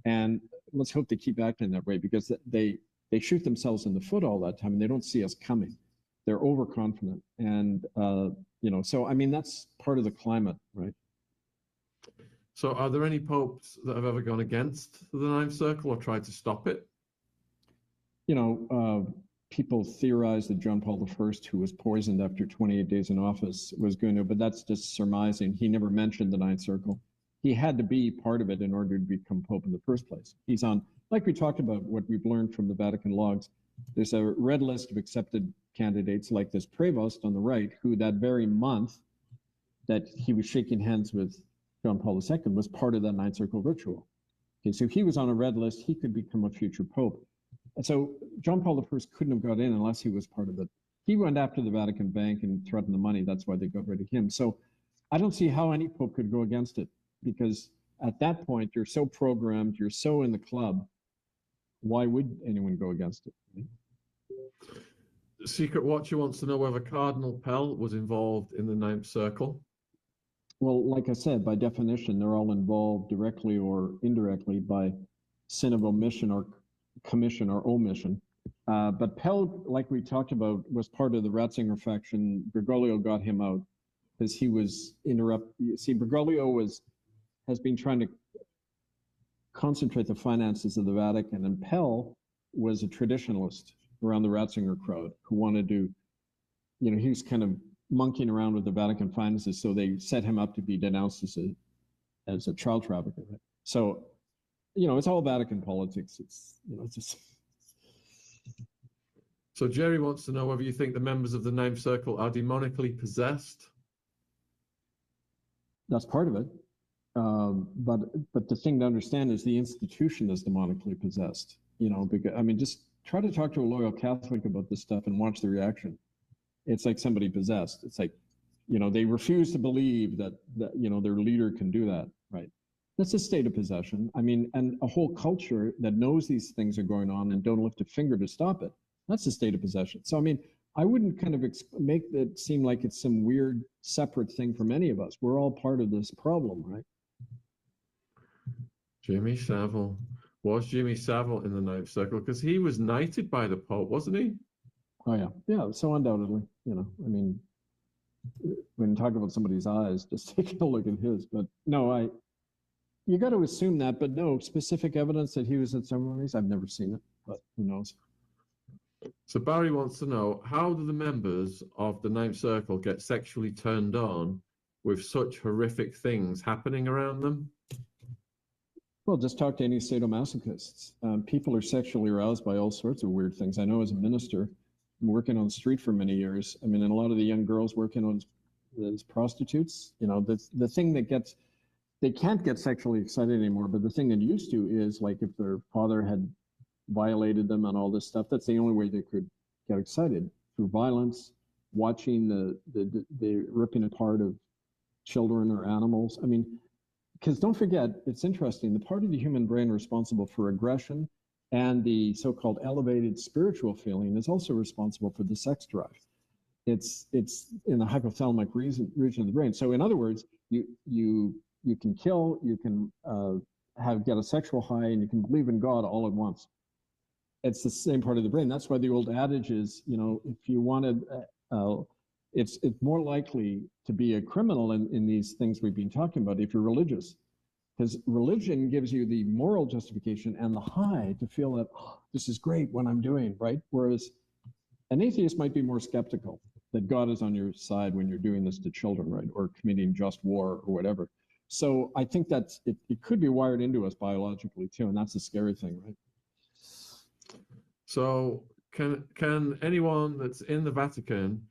And let's hope they keep acting that way, because they shoot themselves in the foot all that time and they don't see us coming. They're overconfident. And, you know, so, I mean, that's part of the climate, right? So are there any popes that have ever gone against the Ninth Circle or tried to stop it? You know, people theorize that John Paul I, who was poisoned after 28 days in office, was going to, but that's just surmising. He never mentioned the Ninth Circle. He had to be part of it in order to become Pope in the first place. He's on, like we talked about, what we've learned from the Vatican logs, there's a red list of accepted candidates like this Prevost on the right, who that very month that he was shaking hands with John Paul II was part of that Ninth Circle ritual. Okay, so he was on a red list. He could become a future Pope. And so John Paul I couldn't have got in unless he was part of it. He went after the Vatican Bank and threatened the money. That's why they got rid of him. So I don't see how any pope could go against it, because at that point, you're so programmed, you're so in the club. Why would anyone go against it? Secret Watcher wants to know whether Cardinal Pell was involved in the Ninth Circle. Well, like I said, by definition, they're all involved directly or indirectly by sin of omission or commission or omission. But Pell, like we talked about, was part of the Ratzinger faction. Bergoglio got him out because he was See, Bergoglio has been trying to concentrate the finances of the Vatican, and Pell was a traditionalist around the Ratzinger crowd who wanted to, he was kind of monkeying around with the Vatican finances, so they set him up to be denounced as a child trafficker. Right? So, it's all Vatican politics. It's just. So Jerry wants to know whether you think the members of the Ninth Circle are demonically possessed. That's part of it. But the thing to understand is the institution is demonically possessed. Because, just try to talk to a loyal Catholic about this stuff and watch the reaction. It's like somebody possessed. It's like, they refuse to believe that their leader can do that, right? That's a state of possession. And a whole culture that knows these things are going on and don't lift a finger to stop it. That's a state of possession. So, I wouldn't kind of make it seem like it's some weird separate thing from any of us. We're all part of this problem, right? Jimmy Savile. Was Jimmy Savile in the Ninth Circle? Because he was knighted by the Pope, wasn't he? Oh, yeah. Yeah, so undoubtedly, when you talk about somebody's eyes, just take a look at his. But no, you got to assume that, but no specific evidence that he was at ceremonies. I've never seen it, but who knows? So Barry wants to know, how do the members of the Ninth Circle get sexually turned on with such horrific things happening around them? Well, just talk to any sadomasochists. People are sexually aroused by all sorts of weird things. I know as a minister, working on the street for many years, and a lot of the young girls working on as prostitutes, the thing that they can't get sexually excited anymore, but the thing that used to is like if their father had violated them and all this stuff, that's the only way they could get excited, through violence, watching the ripping apart of children or animals. Because don't forget, it's interesting, the part of the human brain responsible for aggression and the so-called elevated spiritual feeling is also responsible for the sex drive. It's in the hypothalamic region of the brain. So in other words, you can kill, you can get a sexual high, and you can believe in God all at once. It's the same part of the brain. That's why the old adage is, if you wanted, it's more likely to be a criminal in these things we've been talking about if you're religious, because religion gives you the moral justification and the high to feel that, oh, this is great what I'm doing, right? Whereas an atheist might be more skeptical that God is on your side when you're doing this to children, right? Or committing just war or whatever. So I think that's, it could be wired into us biologically too, and that's the scary thing, right? So can anyone that's in the Vatican,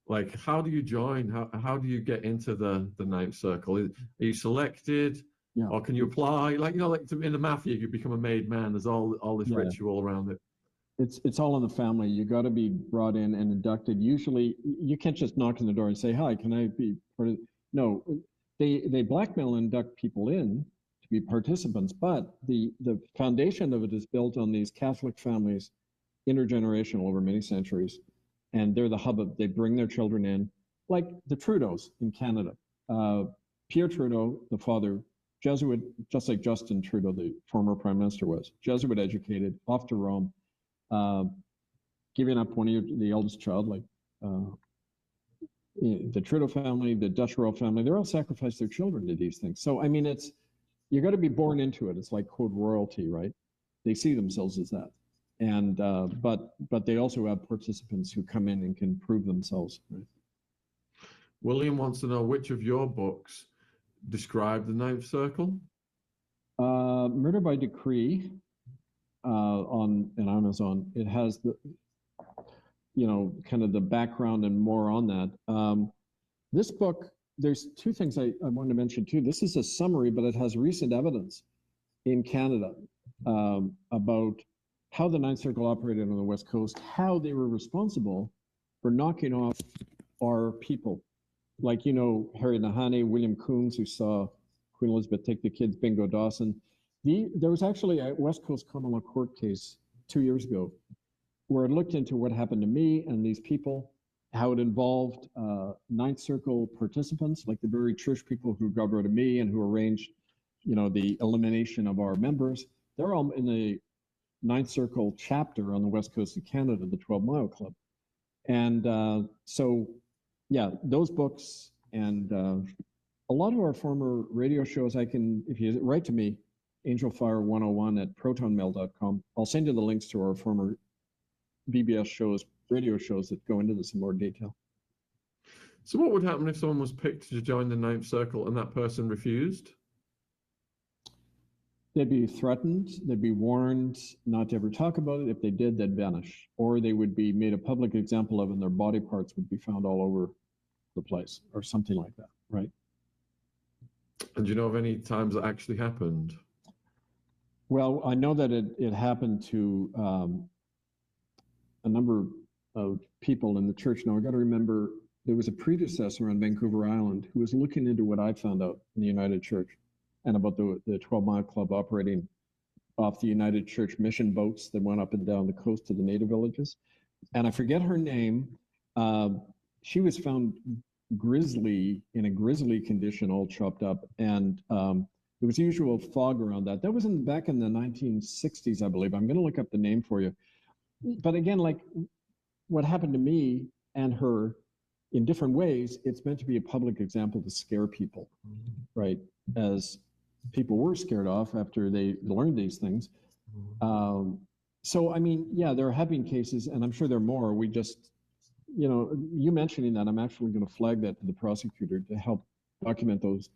like, how do you join? How do you get into the Ninth Circle? Are you selected? Yeah. Or can you apply? Like in the mafia, you become a made man. There's all this ritual around it. It's all in the family. You got to be brought in and inducted. Usually, you can't just knock on the door and say, "Hi, can I be part of?" No, they blackmail and induct people in to be participants. But the foundation of it is built on these Catholic families, intergenerational over many centuries, and they're the hub of. They bring their children in, like the Trudeaus in Canada. Pierre Trudeau, the father, Jesuit, just like Justin Trudeau, the former prime minister, was Jesuit educated, off to Rome. Giving up the eldest child, like the Trudeau family, the Dutch royal family, they're all sacrificed their children to these things. So, you got to be born into it. It's like code royalty, right? They see themselves as that. And, but they also have participants who come in and can prove themselves, right? William wants to know which of your books describe the Ninth Circle? Murder by Decree. On Amazon, it has the, kind of the background and more on that. This book, there's two things I wanted to mention too. This is a summary, but it has recent evidence in Canada about how the Ninth Circle operated on the West Coast, how they were responsible for knocking off our people. Like, you know, Harry Nahane, William Coombs, who saw Queen Elizabeth take the kids, Bingo Dawson. There was actually a West Coast common law court case 2 years ago where it looked into what happened to me and these people, how it involved Ninth Circle participants, like the very church people who got rid of me and who arranged, you know, the elimination of our members. They're all in the Ninth Circle chapter on the West Coast of Canada, the 12 Mile Club. And so, yeah, those books and a lot of our former radio shows, I can, if you write to me, angelfire101@protonmail.com, I'll send you the links to our former VBS shows, radio shows that go into this in more detail. So what would happen if someone was picked to join the Ninth Circle and that person refused? They'd be threatened, they'd be warned not to ever talk about it. If they did, they'd vanish. Or they would be made a public example of and their body parts would be found all over the place or something like that, right? And do you know of any times that actually happened? Well, I know that it happened to a number of people in the church. Now, I got to remember, there was a predecessor on Vancouver Island who was looking into what I found out in the United Church and about the 12 Mile Club operating off the United Church mission boats that went up and down the coast to the native villages. And I forget her name. She was found in a grisly condition, all chopped up. And there was usual fog around that. That was back in the 1960s, I believe. I'm going to look up the name for you. But again, like what happened to me and her in different ways, it's meant to be a public example to scare people, right? As people were scared off after they learned these things. So, I mean, yeah, there have been cases, and I'm sure there are more. We just, you know, you mentioning that, I'm actually going to flag that to the prosecutor to help document those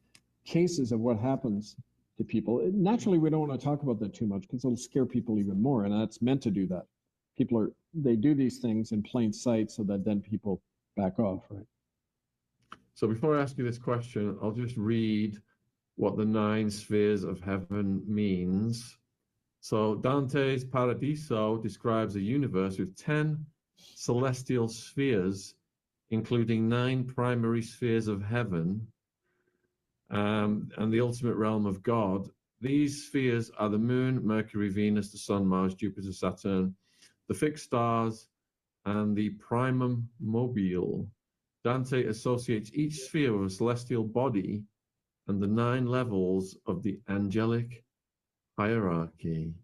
cases of what happens to people. Naturally, we don't want to talk about that too much because it'll scare people even more, and that's meant to do that. They do these things in plain sight so that then people back off, right? So before I ask you this question, I'll just read what the 9 spheres of heaven means. So Dante's Paradiso describes a universe with 10 celestial spheres, including 9 primary spheres of heaven, and the ultimate realm of God. These spheres are the moon, Mercury, Venus, the sun, Mars, Jupiter, Saturn, the fixed stars, and the primum mobile. Dante associates each sphere with a celestial body and the 9 levels of the angelic hierarchy.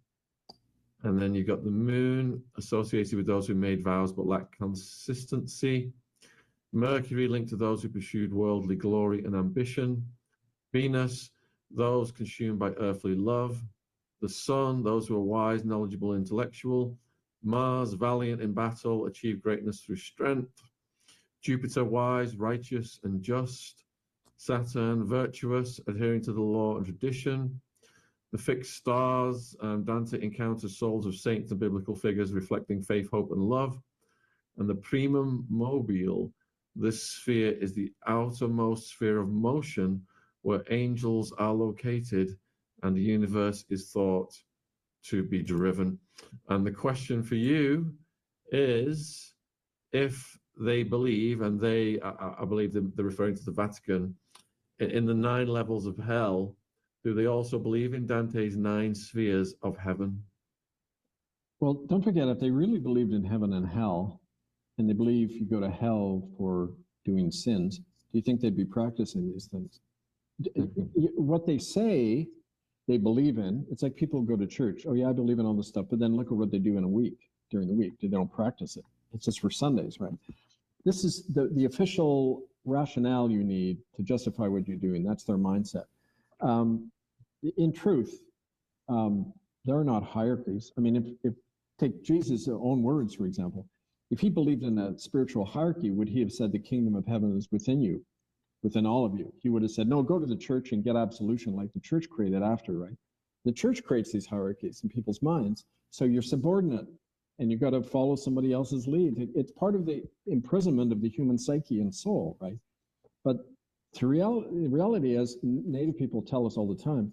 And then you've got the moon associated with those who made vows but lacked consistency. Mercury linked to those who pursued worldly glory and ambition. Venus, those consumed by earthly love. The sun, those who are wise, knowledgeable, intellectual. Mars, valiant in battle, achieved greatness through strength. Jupiter, wise, righteous, and just. Saturn, virtuous, adhering to the law and tradition. The fixed stars, Dante encounters souls of saints and biblical figures reflecting faith, hope, and love. And the primum mobile, this sphere is the outermost sphere of motion where angels are located and the universe is thought to be driven. And the question for you is, if they believe, and I believe they're referring to the Vatican, in the 9 levels of hell, do they also believe in Dante's 9 spheres of heaven? Well, don't forget, if they really believed in heaven and hell, and they believe you go to hell for doing sins, do you think they'd be practicing these things? What they say they believe in, it's like people go to church. Oh, yeah, I believe in all this stuff. But then look at what they do in a week, during the week. They don't practice it. It's just for Sundays, right? This is the official rationale you need to justify what you're doing. That's their mindset. In truth, there are not hierarchies. I mean, if take Jesus' own words, for example, if he believed in a spiritual hierarchy, would he have said the kingdom of heaven is within you, within all of you? He would have said, no, go to the church and get absolution like the church created after, right? The church creates these hierarchies in people's minds. So you're subordinate and you've got to follow somebody else's lead. It's part of the imprisonment of the human psyche and soul, right? But the reality is, Native people tell us all the time,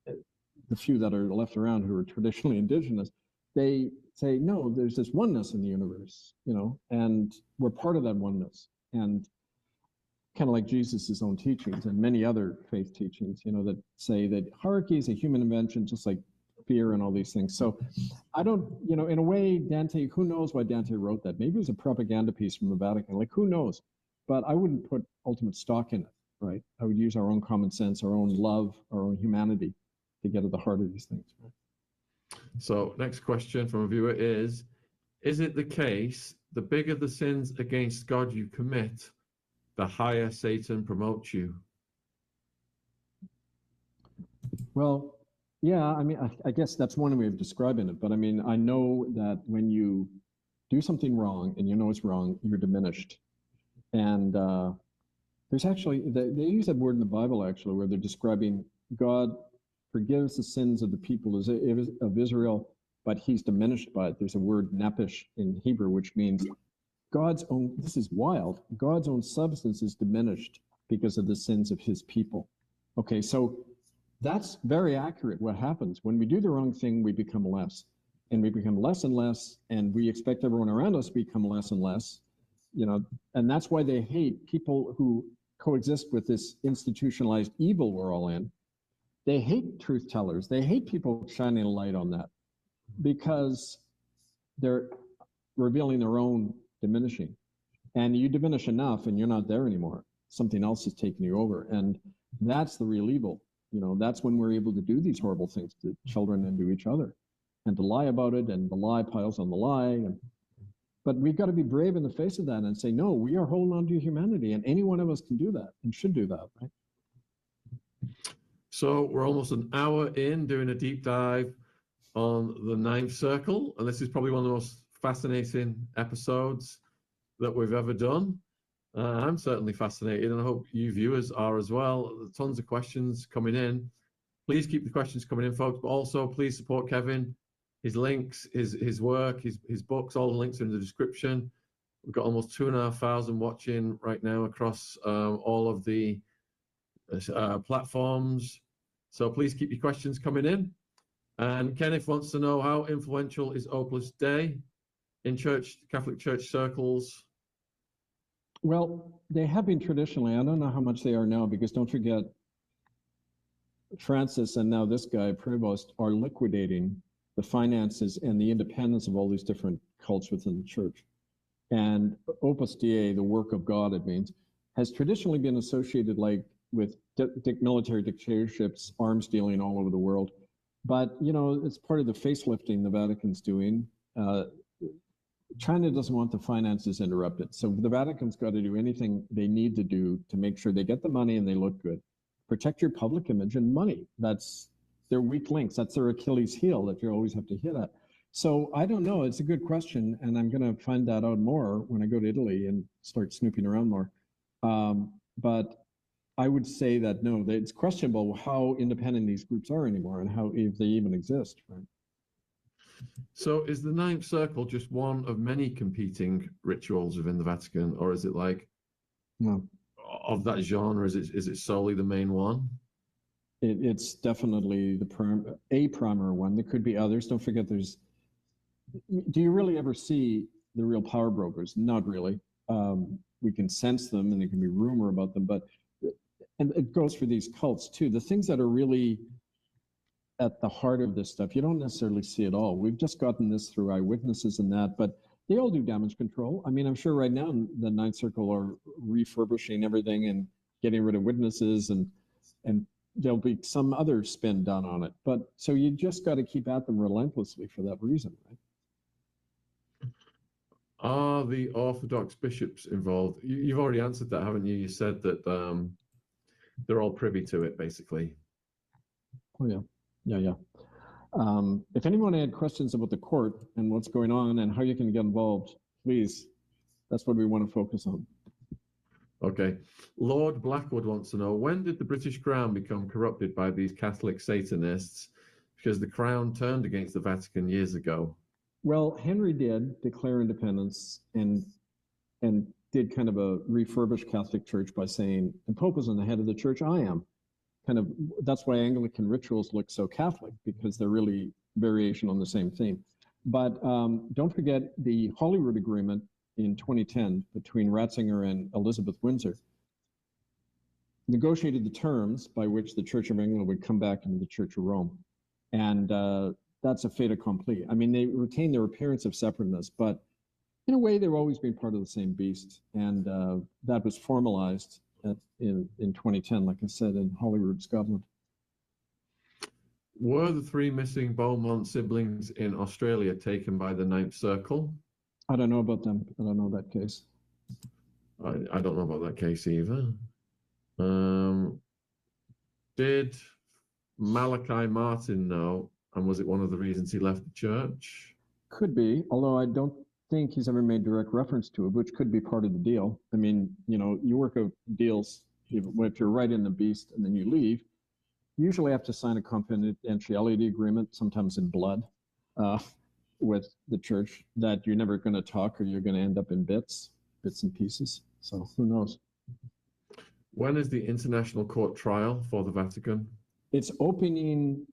the few that are left around who are traditionally indigenous, they say, no, there's this oneness in the universe, and we're part of that oneness. And kind of like Jesus's own teachings and many other faith teachings, that say that hierarchy is a human invention, just like fear and all these things. So I don't, in a way, Dante, who knows why Dante wrote that? Maybe it was a propaganda piece from the Vatican, like who knows? But I wouldn't put ultimate stock in it, right? I would use our own common sense, our own love, our own humanity to get at the heart of these things. Right? So next question from a viewer is it the case, the bigger the sins against God you commit, the higher Satan promotes you? Well, yeah, I mean, I guess that's one way of describing it. But I mean, I know that when you do something wrong and you know it's wrong, you're diminished. And there's actually, they use that word in the Bible, actually, where they're describing God forgives the sins of the people of Israel, but he's diminished by it. There's a word nepish in Hebrew, which means God's own, this is wild, God's own substance is diminished because of the sins of his people. Okay, so that's very accurate what happens. When we do the wrong thing, we become less. And we become less and less, and we expect everyone around us to become less and less. And that's why they hate people who coexist with this institutionalized evil we're all in. They hate truth tellers. They hate people shining a light on that because they're revealing their own diminishing. And you diminish enough and you're not there anymore. Something else is taking you over. And that's the real evil. That's when we're able to do these horrible things to children and to each other and to lie about it, and the lie piles on the lie. But we've got to be brave in the face of that and say, no, we are holding on to humanity, and any one of us can do that and should do that, right? So we're almost an hour in doing a deep dive on the Ninth Circle, and this is probably one of the most fascinating episodes that we've ever done. I'm certainly fascinated, and I hope you viewers are as well. Tons of questions coming in. Please keep the questions coming in, folks, but also please support Kevin. His links, his work, his books, all the links are in the description. We've got almost 2,500 watching right now across all of the platforms. So please keep your questions coming in. And Kenneth wants to know, how influential is Opus Dei in Catholic Church circles? Well, they have been traditionally. I don't know how much they are now, because don't forget, Francis and now this guy, Prevost, are liquidating the finances and the independence of all these different cults within the church. And Opus Dei, the work of God, it means, has traditionally been associated with military dictatorships, arms dealing all over the world. But, it's part of the facelifting the Vatican's doing. China doesn't want the finances interrupted. So the Vatican's got to do anything they need to do to make sure they get the money and they look good. Protect your public image and money. That's their weak links. That's their Achilles heel that you always have to hit at. So I don't know. It's a good question, and I'm going to find that out more when I go to Italy and start snooping around more. But I would say that no, it's questionable how independent these groups are anymore and how, if they even exist. Right? So is the Ninth Circle just one of many competing rituals within the Vatican, or is it no, of that genre? Is it solely the main one? It's definitely a primary one. There could be others. Don't forget, do you really ever see the real power brokers? Not really. We can sense them, and there can be rumor about them, and it goes for these cults too. The things that are really at the heart of this stuff, you don't necessarily see it all. We've just gotten this through eyewitnesses and that, but they all do damage control. I mean, I'm sure right now the Ninth Circle are refurbishing everything and getting rid of witnesses, and there'll be some other spin done on it. But so you just got to keep at them relentlessly for that reason, right? Are the Orthodox bishops involved? You've already answered that, haven't you? You said that they're all privy to it, basically. Oh, yeah. Yeah. If anyone had questions about the court and what's going on and how you can get involved, please, that's what we want to focus on. Okay. Lord Blackwood wants to know, when did the British Crown become corrupted by these Catholic Satanists? Because the Crown turned against the Vatican years ago. Well, Henry did declare independence and did kind of a refurbished Catholic Church by saying, the Pope isn't the head of the church, I am. That's why Anglican rituals look so Catholic, because they're really variation on the same theme. But don't forget the Holyrood Agreement in 2010 between Ratzinger and Elizabeth Windsor negotiated the terms by which the Church of England would come back into the Church of Rome. And that's a fait accompli. I mean, they retain their appearance of separateness, but in a way, they've always been part of the same beast. And that was formalized in 2010, like I said, in Holyrood, Scotland. Were the three missing Beaumont siblings in Australia taken by the Ninth Circle? I don't know about them. I don't know that case. I don't know about that case either. Did Malachi Martin know, and was it one of the reasons he left the church? Could be, although I don't think he's ever made direct reference to it, which could be part of the deal. I mean, you know, you work out deals, if you're right in the beast and then you leave, you usually have to sign a confidentiality agreement, sometimes in blood, with the church, that you're never going to talk or you're going to end up in bits and pieces. So who knows? When is the International Court trial for the Vatican? It's opening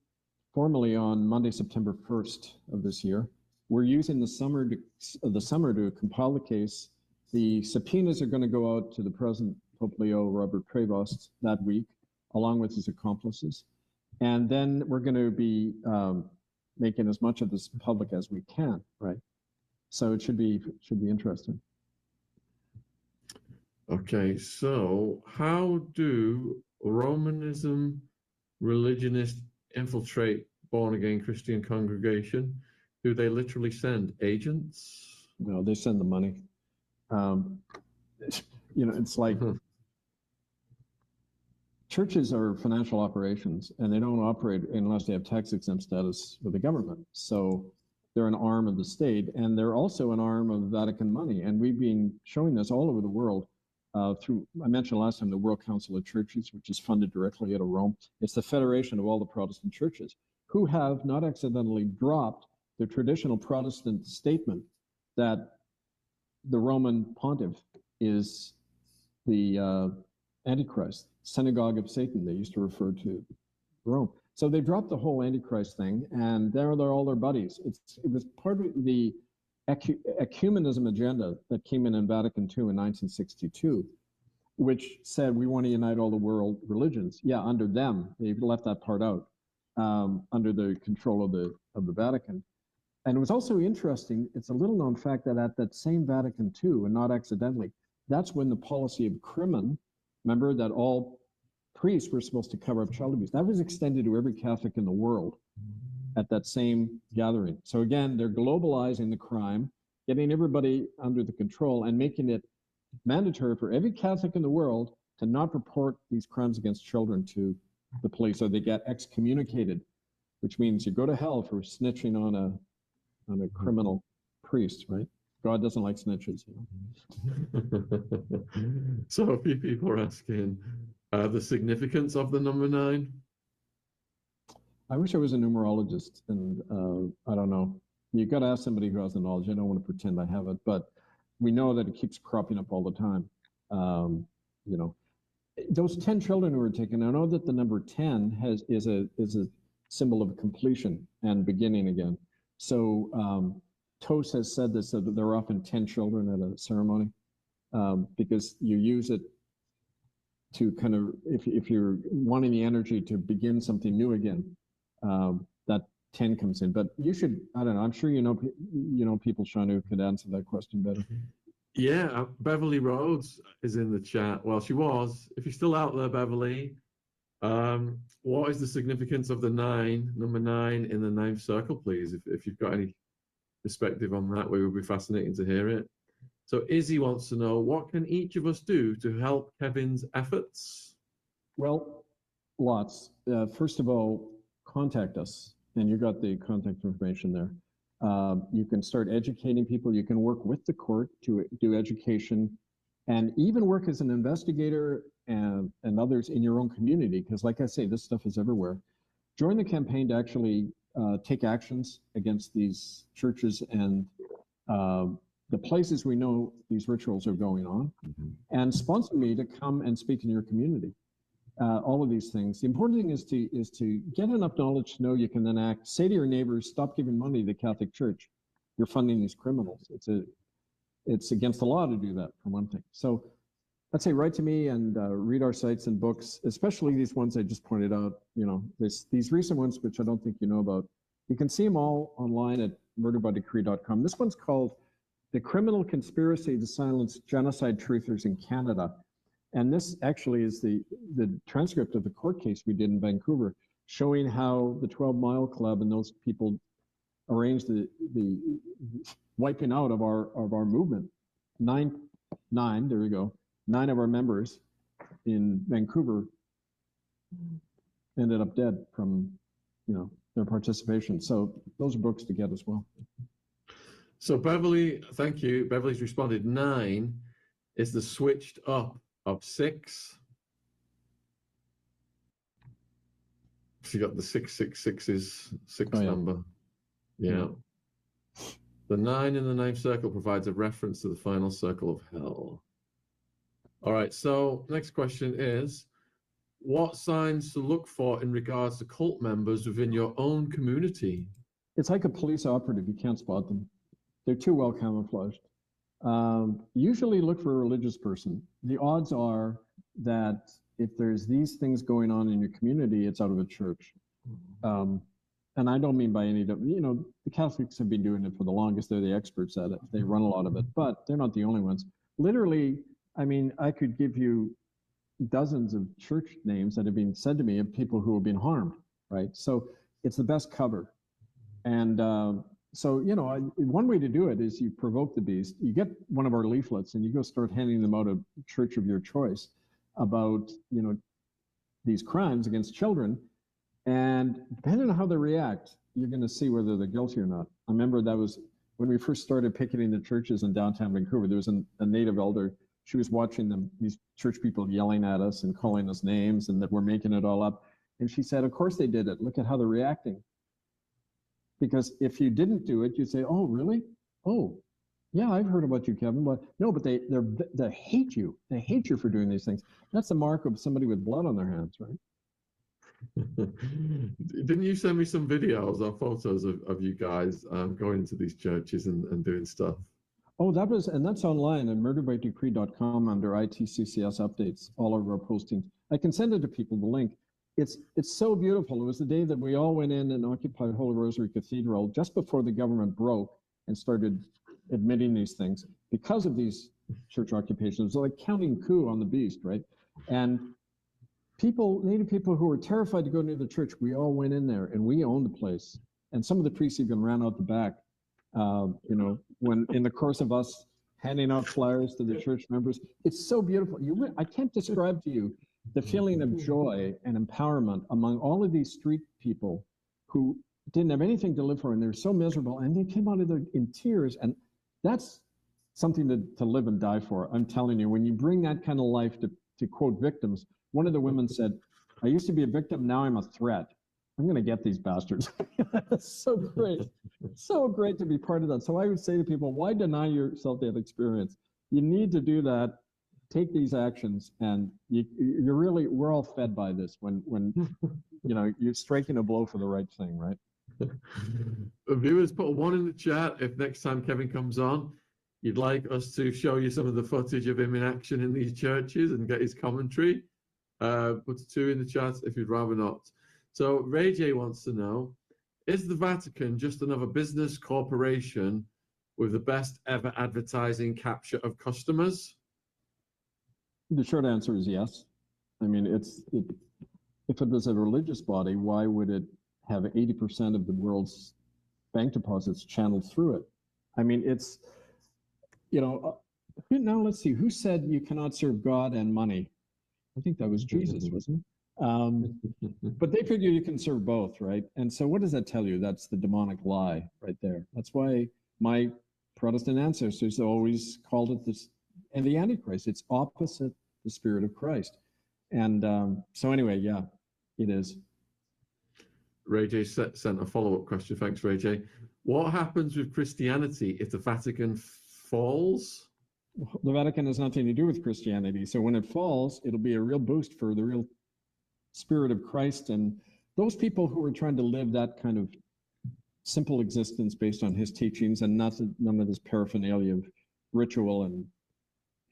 formally on Monday, September 1st of this year. We're using the summer to compile the case. The subpoenas are going to go out to the President, Pope Leo, Robert Prevost, that week, along with his accomplices. And then we're going to be making as much of this public as we can, right? So it should be interesting. Okay, so how do Romanism religionists infiltrate born-again Christian congregation? Do they literally send agents? No, they send the money. You know, it's like churches are financial operations, and they don't operate unless they have tax-exempt status with the government. So they're an arm of the state, and they're also an arm of Vatican money. And we've been showing this all over the world through, I mentioned last time, the World Council of Churches, which is funded directly out of Rome. It's the federation of all the Protestant churches who have not accidentally dropped the traditional Protestant statement that the Roman pontiff is the Antichrist, synagogue of Satan, they used to refer to Rome. So they dropped the whole Antichrist thing, and they're all their buddies. It was part of the ecumenism agenda that came in Vatican II in 1962, which said we want to unite all the world religions. Yeah, under them, they've left that part out, under the control of the Vatican. And it was also interesting, it's a little known fact that at that same Vatican II, and not accidentally, that's when the policy of crimen, remember that all priests were supposed to cover up child abuse, that was extended to every Catholic in the world at that same gathering. So again, they're globalizing the crime, getting everybody under the control and making it mandatory for every Catholic in the world to not report these crimes against children to the police, or they get excommunicated, which means you go to hell for snitching on a criminal priest, right? God doesn't like snitches, you know. So a few people are asking the significance of the number 9. I wish I was a numerologist, and I don't know. You've got to ask somebody who has the knowledge. I don't want to pretend I have it, but we know that it keeps cropping up all the time. You know, those 10 children who were taken, I know that the number 10 is a symbol of completion and beginning again. So Tos has said this, that there are often 10 children at a ceremony, because you use it to kind of, if you're wanting the energy to begin something new again, that 10 comes in. But you should, I don't know, I'm sure you know people, Shaun, who could answer that question better. Yeah, Beverly Rhodes is in the chat. Well, she was. If you're still out there, Beverly, what is the significance of the number 9 in the 9th circle, please? If you've got any perspective on that, we would be fascinating to hear it. So Izzy wants to know, what can each of us do to help Kevin's efforts? Well, lots. First of all, contact us, and you got the contact information there. You can start educating people. You can work with the court to do education, and even work as an investigator and others in your own community, because like I say, this stuff is everywhere. Join the campaign to actually take actions against these churches and the places we know these rituals are going on, and sponsor me to come and speak in your community. All of these things. The important thing is to get enough knowledge to know you can then act. Say to your neighbors, stop giving money to the Catholic Church. you're funding these criminals. It's against the law to do that, for one thing. So I'd say write to me and read our sites and books, especially these ones I just pointed out. These recent ones, which I don't think you know about. You can see them all online at murderbydecree.com. This one's called The Criminal Conspiracy to Silence Genocide Truthers in Canada. And this actually is the transcript of the court case we did in Vancouver, showing how the 12 Mile Club and those people arranged the wiping out of our movement. Nine, there we go. 9 of our members in Vancouver ended up dead from, their participation. So those are books to get as well. So Beverly, thank you. Beverly's responded 9 is the switched up of 6. So you got the 666's 6 number. Yeah. The 9 in the 9th circle provides a reference to the final circle of hell. All right, so next question is, what signs to look for in regards to cult members within your own community? It's like a police operative. You can't spot them. They're too well camouflaged. Usually look for a religious person. The odds are that if there's these things going on in your community, it's out of a church. And I don't mean by any, the Catholics have been doing it for the longest. They're the experts at it. They run a lot of it, but they're not the only ones. Literally, I could give you dozens of church names that have been said to me of people who have been harmed, right? So it's the best cover. And one way to do it is you provoke the beast. You get one of our leaflets and you go start handing them out of church of your choice about, these crimes against children. And depending on how they react, you're going to see whether they're guilty or not. I remember that was when we first started picketing the churches in downtown Vancouver. There was a native elder. She was watching these church people yelling at us and calling us names and that we're making it all up. And she said, of course they did it. Look at how they're reacting. Because if you didn't do it, you'd say, oh, really? Oh, yeah, I've heard about you, Kevin. But no, but they hate you. They hate you for doing these things. That's the mark of somebody with blood on their hands, right? Didn't you send me some videos or photos of you guys going into these churches and doing stuff? Oh, that's online at murderbydecree.com under ITCCS updates, all of our postings. I can send it to people, the link. It's so beautiful. It was the day that we all went in and occupied Holy Rosary Cathedral just before the government broke and started admitting these things because of these church occupations. It was like counting coup on the beast, right? And native people who were terrified to go near the church, we all went in there and we owned the place. And some of the priests even ran out the back, when in the course of us handing out flyers to the church members. It's so beautiful. I can't describe to you the feeling of joy and empowerment among all of these street people who didn't have anything to live for, and they're so miserable, and they came out of there in tears, and that's something to live and die for. I'm telling you, when you bring that kind of life to quote victims, one of the women said, I used to be a victim, now I'm a threat. I'm going to get these bastards. That's so great. So great to be part of that. So I would say to people, why deny yourself that experience? You need to do that. Take these actions, and we're all fed by this when you're striking a blow for the right thing, right? Viewers, put a 1 in the chat if next time Kevin comes on, you'd like us to show you some of the footage of him in action in these churches and get his commentary. Put a 2 in the chat if you'd rather not. So Ray J wants to know, is the Vatican just another business corporation with the best ever advertising capture of customers? The short answer is yes. I mean, if it was a religious body, why would it have 80% of the world's bank deposits channeled through it? I mean, it's, now let's see, who said you cannot serve God and money? I think that was Jesus, wasn't it? But they figure you can serve both, right? And so what does that tell you? That's the demonic lie right there. That's why my Protestant ancestors always called it this, and the Antichrist. It's opposite the Spirit of Christ. And so anyway, yeah, it is. Ray J sent a follow-up question. Thanks, Ray J. What happens with Christianity if the Vatican falls? The Vatican has nothing to do with Christianity. So when it falls, it'll be a real boost for the real Spirit of Christ and those people who are trying to live that kind of simple existence based on his teachings, and none of this paraphernalia of ritual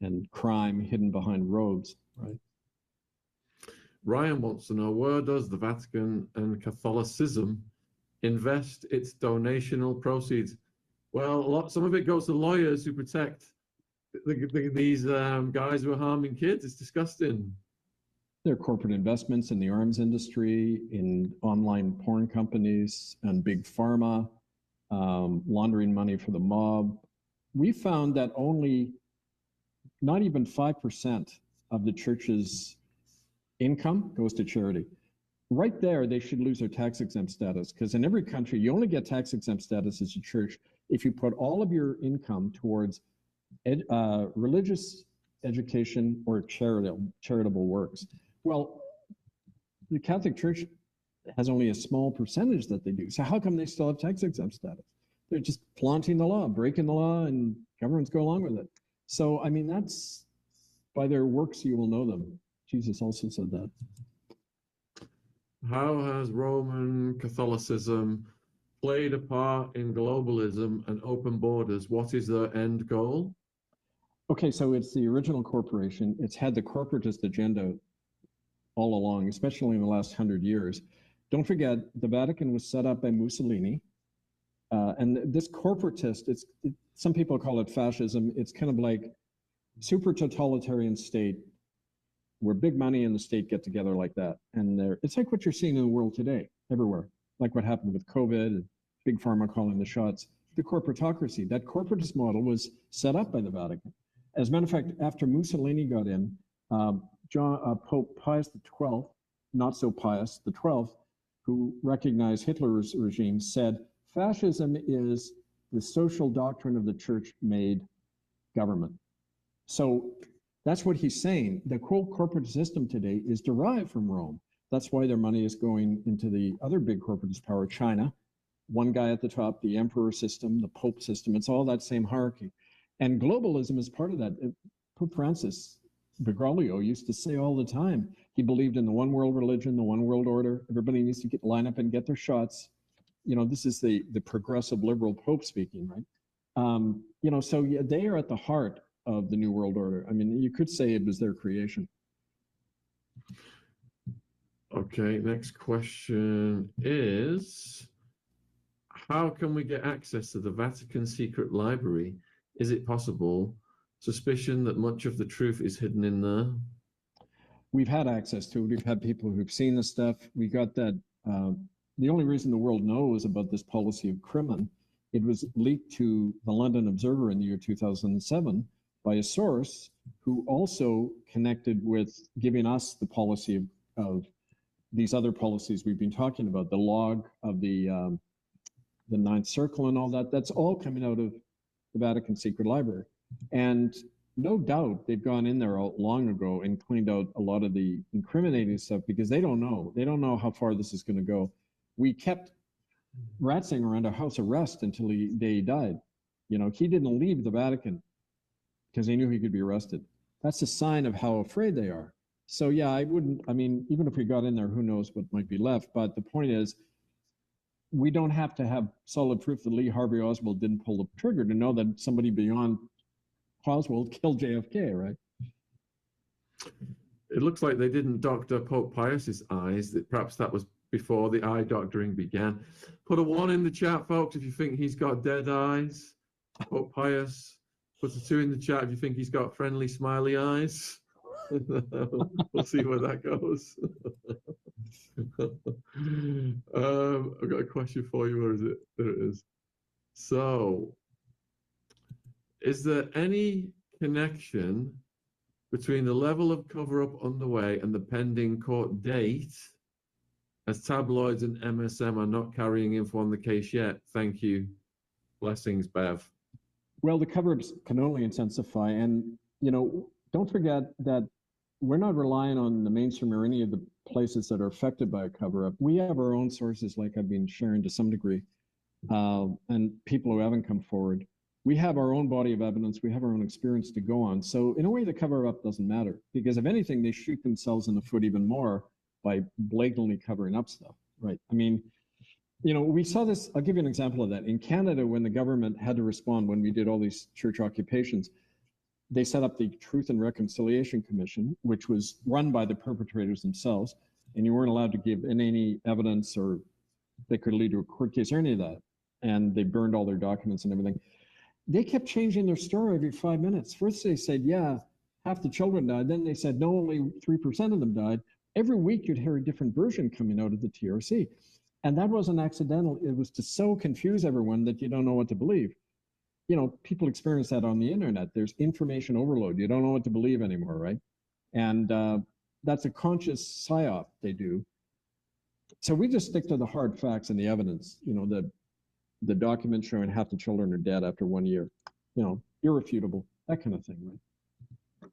and crime hidden behind robes, right? Ryan wants to know, where does the Vatican and Catholicism invest its donational proceeds? Well, some of it goes to lawyers who protect these guys who are harming kids. It's disgusting. There are corporate investments in the arms industry, in online porn companies, and big pharma, laundering money for the mob. We found that not even 5% of the church's income goes to charity. Right there, they should lose their tax-exempt status, because in every country, you only get tax-exempt status as a church if you put all of your income towards religious education or charitable works. Well, the Catholic Church has only a small percentage that they do. So how come they still have tax-exempt status? They're just flaunting the law, breaking the law, and governments go along with it. So, I mean, that's, by their works you will know them. Jesus also said that. How has Roman Catholicism played a part in globalism and open borders? What is their end goal? Okay, so it's the original corporation. It's had the corporatist agenda all along, especially in the last 100 years. Don't forget, the Vatican was set up by Mussolini. And this corporatist, some people call it fascism. It's kind of like super totalitarian state where big money and the state get together like that. And it's like what you're seeing in the world today, everywhere. Like what happened with COVID, and big pharma calling the shots. The corporatocracy, that corporatist model was set up by the Vatican. As a matter of fact, after Mussolini got in, Pope Pius XII, not so pious, the 12th, who recognized Hitler's regime, said, fascism is the social doctrine of the church made government. So that's what he's saying. The whole corporate system today is derived from Rome. That's why their money is going into the other big corporatist power, China. One guy at the top, the emperor system, the pope system, it's all that same hierarchy. And globalism is part of that. Pope Francis Bergoglio used to say all the time, he believed in the one world religion, the one world order. Everybody needs to line up and get their shots. You know, this is the progressive liberal pope speaking, right? You know, so yeah, they are at the heart of the New World Order. I mean, you could say it was their creation. Okay, next question is, how can we get access to the Vatican secret library? Is it possible? Suspicion that much of the truth is hidden in there. We've had access to it. We've had people who've seen this stuff. We got that. The only reason the world knows about this policy of Crimin, it was leaked to the London Observer in the year 2007 by a source who also connected with giving us the policy of these other policies we've been talking about, the log of the Ninth Circle and all that. That's all coming out of the Vatican Secret Library. And no doubt they've gone in there long ago and cleaned out a lot of the incriminating stuff because they don't know. They don't know how far this is going to go. We kept Ratzinger under house arrest until they died. You know, he didn't leave the Vatican because he knew he could be arrested. That's a sign of how afraid they are. So yeah, I mean, even if we got in there, who knows what might be left. But the point is, we don't have to have solid proof that Lee Harvey Oswald didn't pull the trigger to know that somebody beyond Oswald killed JFK, right? It looks like they didn't doctor Pope Pius's eyes. That perhaps that was before the eye doctoring began. Put a 1 in the chat, folks, if you think he's got dead eyes. Pope Pius. Put a 2 in the chat if you think he's got friendly, smiley eyes. We'll see where that goes. I've got a question for you. Where is it? There it is. So, is there any connection between the level of cover-up underway and the pending court date, as tabloids and MSM are not carrying info on the case yet? Thank you. Blessings, Bev. Well, the cover-ups can only intensify. And, you know, don't forget that we're not relying on the mainstream or any of the places that are affected by a cover-up. We have our own sources, like I've been sharing to some degree, and people who haven't come forward. We have our own body of evidence. We have our own experience to go on. So in a way, the cover-up doesn't matter, because if anything, they shoot themselves in the foot even more by blatantly covering up stuff, right? I mean, We saw this. I'll give you an example of that. In Canada, when the government had to respond, when we did all these church occupations, they set up the Truth and Reconciliation Commission, which was run by the perpetrators themselves, and you weren't allowed to give any evidence or that could lead to a court case or any of that. And they burned all their documents and everything. They kept changing their story every 5 minutes. First they said, yeah, half the children died. Then they said, no, only 3% of them died. Every week you'd hear a different version coming out of the TRC. And that wasn't accidental. It was to so confuse everyone that you don't know what to believe. People experience that on the internet. There's information overload. You don't know what to believe anymore, right? And that's a conscious psyop they do. So we just stick to the hard facts and the evidence, the document showing half the children are dead after 1 year, irrefutable, that kind of thing, right?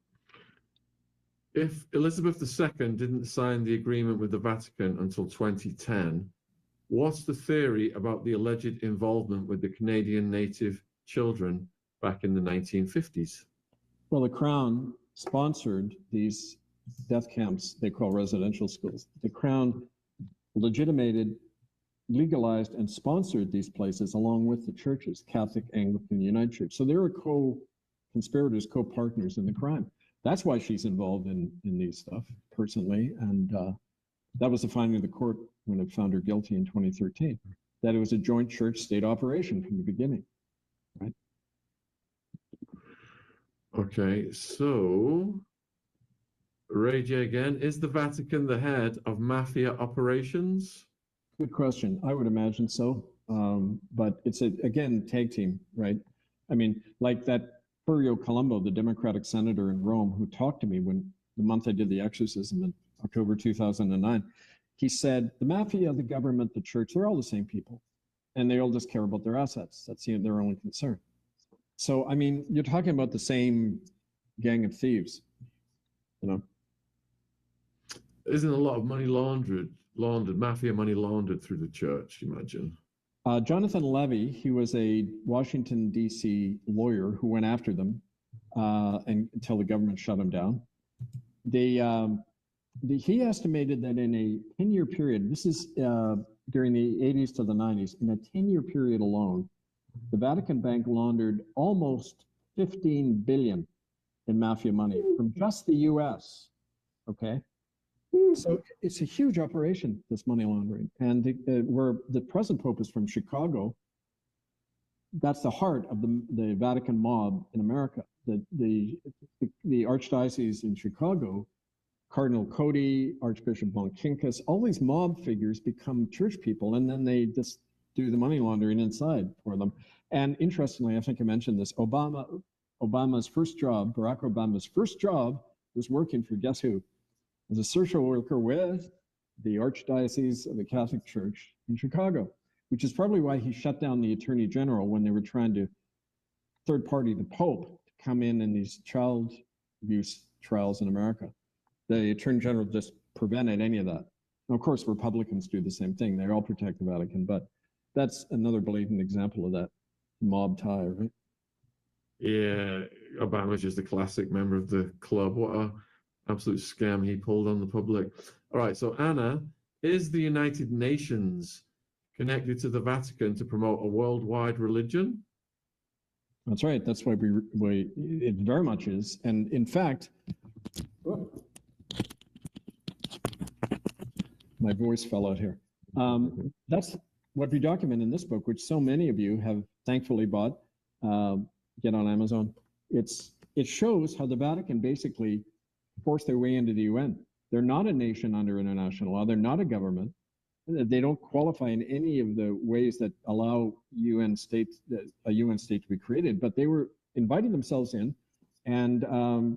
If Elizabeth II didn't sign the agreement with the Vatican until 2010, what's the theory about the alleged involvement with the Canadian native children back in the 1950s? Well, the Crown sponsored these death camps they call residential schools. The Crown legitimated, legalized, and sponsored these places along with the churches, Catholic, Anglican, United Church. So they were co-conspirators, co-partners in the crime. That's why she's involved in these stuff personally. And that was the finding of the court when it found her guilty in 2013, that it was a joint church-state operation from the beginning, right? Okay, so Ray J again, is the Vatican the head of mafia operations? Good question. I would imagine so. But it's, again, tag team, right? I mean, like that Furio Colombo, the Democratic senator in Rome, who talked to me the month I did the exorcism in October 2009, he said, the mafia, the government, the church, they're all the same people. And they all just care about their assets. That's their only concern. So, I mean, you're talking about the same gang of thieves, Isn't a lot of money laundered, mafia money laundered through the church, imagine? Jonathan Levy, he was a Washington, D.C. lawyer who went after them until the government shut him down. He estimated that in a 10-year period, this is during the 80s to the 90s, in a 10-year period alone, the Vatican Bank laundered almost $15 billion in mafia money from just the U.S., okay? So it's a huge operation, this money laundering. And where the present Pope is from Chicago, that's the heart of the Vatican mob in America. The Archdiocese in Chicago, Cardinal Cody, Archbishop Bonkinkas, all these mob figures become church people, and then they just do the money laundering inside for them. And interestingly, I think I mentioned this, Obama's first job, Barack Obama's first job was working for, guess who? As a social worker with the Archdiocese of the Catholic Church in Chicago, which is probably why he shut down the Attorney General when they were trying to third party the Pope to come in these child abuse trials in America. The Attorney General just prevented any of that. And of course, Republicans do the same thing. They all protect the Vatican, but that's another blatant example of that mob tie, right? Yeah, Obama's just a classic member of the club. What a absolute scam he pulled on the public. All right, so Anna, is the United Nations connected to the Vatican to promote a worldwide religion? That's right. That's why it very much is. And in fact, my voice fell out here. That's what we document in this book, which so many of you have thankfully bought. Get on Amazon. It shows how the Vatican basically forced their way into the UN. They're not a nation under international law. They're not a government. They don't qualify in any of the ways that allow a UN state to be created, but they were inviting themselves in, and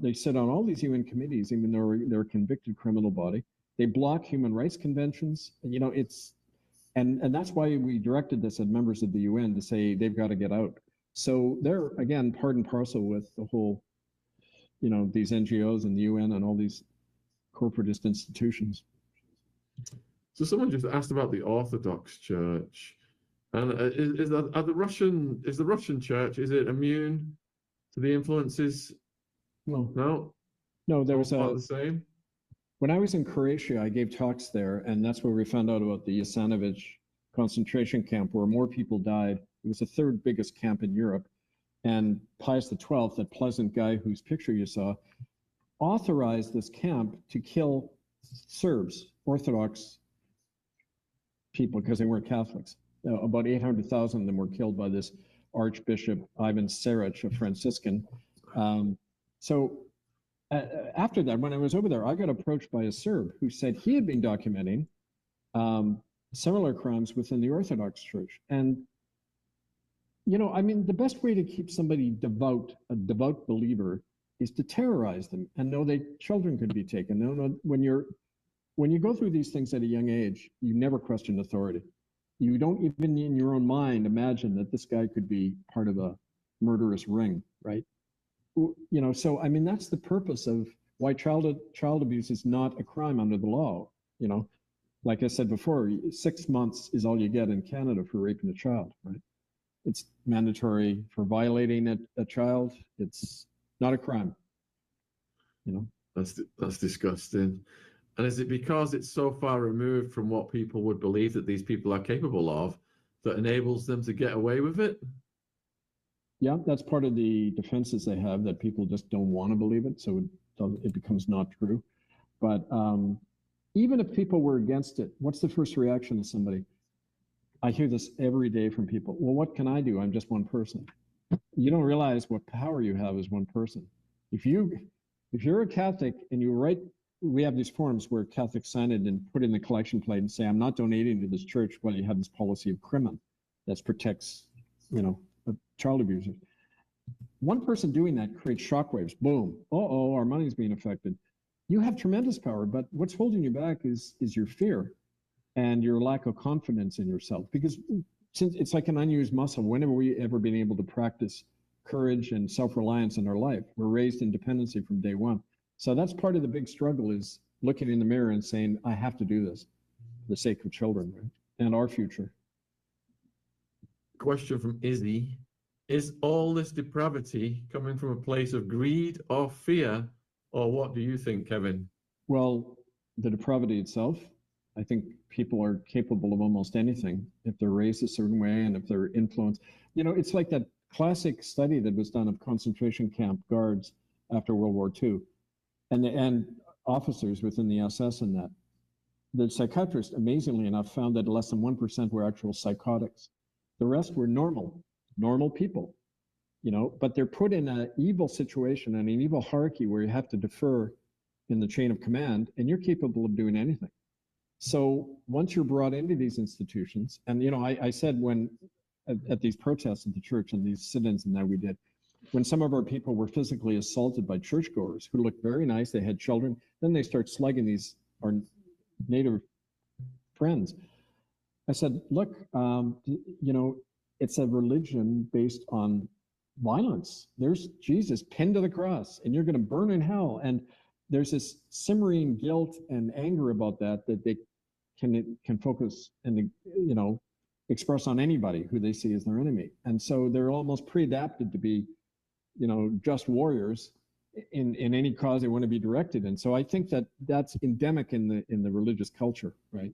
they sit on all these UN committees, even though they're a convicted criminal body. They block human rights conventions. And that's why we directed this at members of the UN to say they've got to get out. So they're, again, part and parcel with the whole, these NGOs and the UN and all these corporatist institutions. So someone just asked about the Orthodox Church, and is the Russian Church, is it immune to the influences? No. There was the same. When I was in Croatia, I gave talks there, and that's where we found out about the Yasanovich concentration camp where more people died. It was the third biggest camp in Europe. And Pius XII, that pleasant guy whose picture you saw, authorized this camp to kill Serbs, Orthodox people, because they weren't Catholics. About 800,000 of them were killed by this Archbishop Ivan Saric, a Franciscan. After that, when I was over there, I got approached by a Serb who said he had been documenting similar crimes within the Orthodox Church. And, you know, I mean, the best way to keep somebody devout, a devout believer, is to terrorize them and know that children could be taken. No, when you go through these things at a young age, you never question authority. You don't even in your own mind imagine that this guy could be part of a murderous ring, right? You know, so I mean, that's the purpose of why child abuse is not a crime under the law. You know, like I said before, 6 months is all you get in Canada for raping a child, right? It's mandatory for violating a child. It's not a crime, you know. That's disgusting. And is it because it's so far removed from what people would believe that these people are capable of that enables them to get away with it? Yeah, that's part of the defenses they have, that people just don't want to believe it, so it becomes not true. But even if people were against it, what's the first reaction of somebody? I hear this every day from people. Well, what can I do? I'm just one person. You don't realize what power you have as one person. If you're a Catholic and you write, we have these forms where Catholics sign it and put it in the collection plate and say, I'm not donating to this church while you have this policy of crimen that protects, you know, child abusers. One person doing that creates shockwaves. Boom. Uh-oh, our money's being affected. You have tremendous power, but what's holding you back is your fear and your lack of confidence in yourself. Because since it's like an unused muscle, when have we ever been able to practice courage and self-reliance in our life? We're raised in dependency from day one. So that's part of the big struggle, is looking in the mirror and saying, I have to do this for the sake of children, right? And our future. Question from Izzy. Is all this depravity coming from a place of greed or fear, or what do you think, Kevin? Well, the depravity itself, I think people are capable of almost anything if they're raised a certain way and if they're influenced. You know, it's like that classic study that was done of concentration camp guards after World War II and officers within the SS and that. The psychiatrist, amazingly enough, found that less than 1% were actual psychotics. The rest were normal people, you know, but they're put in an evil situation and an evil hierarchy where you have to defer in the chain of command, and you're capable of doing anything. So once you're brought into these institutions, and, you know, I said when at these protests at the church and these sit-ins and that we did, when some of our people were physically assaulted by churchgoers who looked very nice, they had children, then they start slugging our native friends. I said, look, you know, it's a religion based on violence. There's Jesus pinned to the cross, and you're going to burn in hell. And there's this simmering guilt and anger about that they can focus and, you know, express on anybody who they see as their enemy. And so they're almost pre-adapted to be, you know, just warriors in any cause they want to be directed in. So I think that that's endemic in the religious culture, right?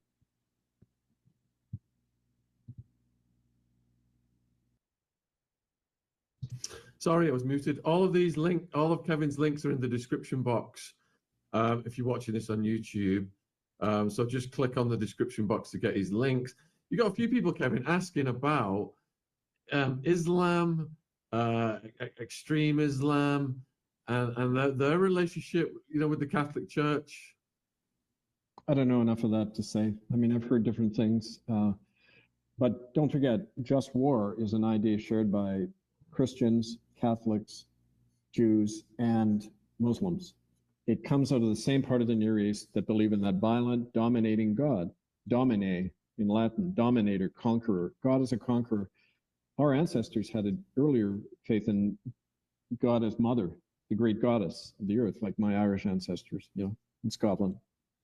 Sorry, I was muted. All of Kevin's links are in the description box. If you're watching this on YouTube, so just click on the description box to get his links. You got a few people, Kevin, asking about Islam, extreme Islam, and their relationship, you know, with the Catholic Church. I don't know enough of that to say. I mean, I've heard different things, but don't forget, just war is an idea shared by Christians, Catholics, Jews, and Muslims. It comes out of the same part of the Near East that believe in that violent, dominating God. Domine, in Latin, dominator, conqueror. God is a conqueror. Our ancestors had an earlier faith in God as mother, the great goddess of the earth, like my Irish ancestors, you know, in Scotland.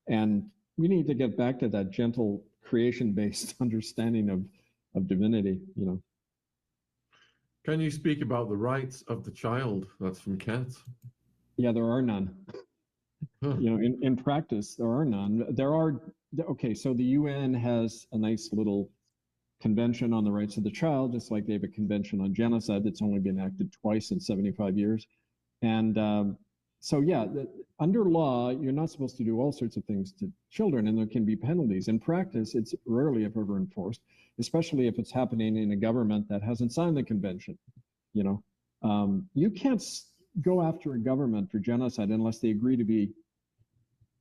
And we need to get back to that gentle creation-based understanding of divinity, you know. Can you speak about the rights of the child? That's from Kent. Yeah, there are none. You know, in practice, there are none. There are, okay, so the UN has a nice little convention on the rights of the child, just like they have a convention on genocide that's only been acted twice in 75 years. And so, yeah, under law, you're not supposed to do all sorts of things to children, and there can be penalties. In practice, it's rarely, if ever, enforced, especially if it's happening in a government that hasn't signed the convention. You know, you can't go after a government for genocide unless they agree to be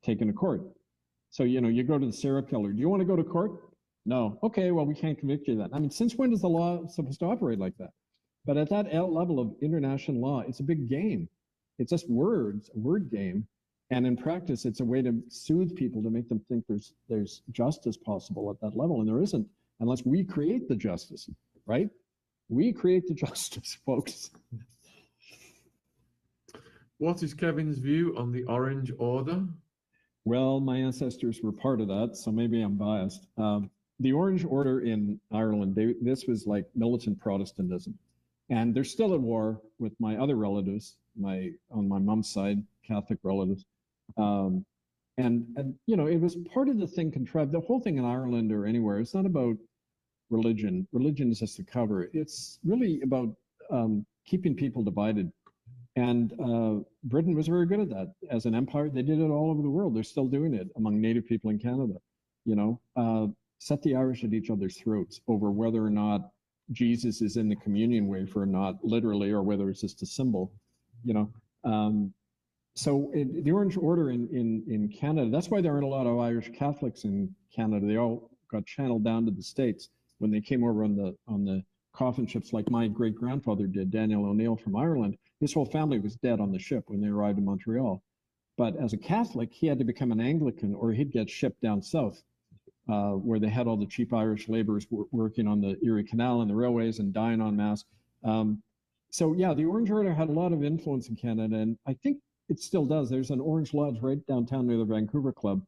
taken to court. So, you know, you go to the serial killer. Do you want to go to court? No. Okay, well, we can't convict you then. I mean, since when is the law supposed to operate like that? But at that level of international law, it's a big game. It's just words, a word game. And in practice, it's a way to soothe people, to make them think there's justice possible at that level. And there isn't, unless we create the justice, right? We create the justice, folks. What is Kevin's view on the Orange Order? Well, my ancestors were part of that, so maybe I'm biased. The Orange Order in Ireland, this was like militant Protestantism. And they're still at war with my other relatives, on my mom's side, Catholic relatives. And you know, it was part of the thing contrived. The whole thing in Ireland or anywhere, it's not about religion. Religion is just a cover. It's really about keeping people divided. And Britain was very good at that. As an empire, they did it all over the world. They're still doing it among Native people in Canada. You know, set the Irish at each other's throats over whether or not Jesus is in the communion wafer or not, literally, or whether it's just a symbol, you know. So the Orange Order in Canada, that's why there aren't a lot of Irish Catholics in Canada. They all got channeled down to the States when they came over on the coffin ships, like my great-grandfather did, Daniel O'Neill from Ireland. His whole family was dead on the ship when they arrived in Montreal. But as a Catholic, he had to become an Anglican or he'd get shipped down south, where they had all the cheap Irish laborers working on the Erie Canal and the railways and dying en masse. So yeah, the Orange Order had a lot of influence in Canada, and I think it still does. There's an Orange Lodge right downtown near the Vancouver Club.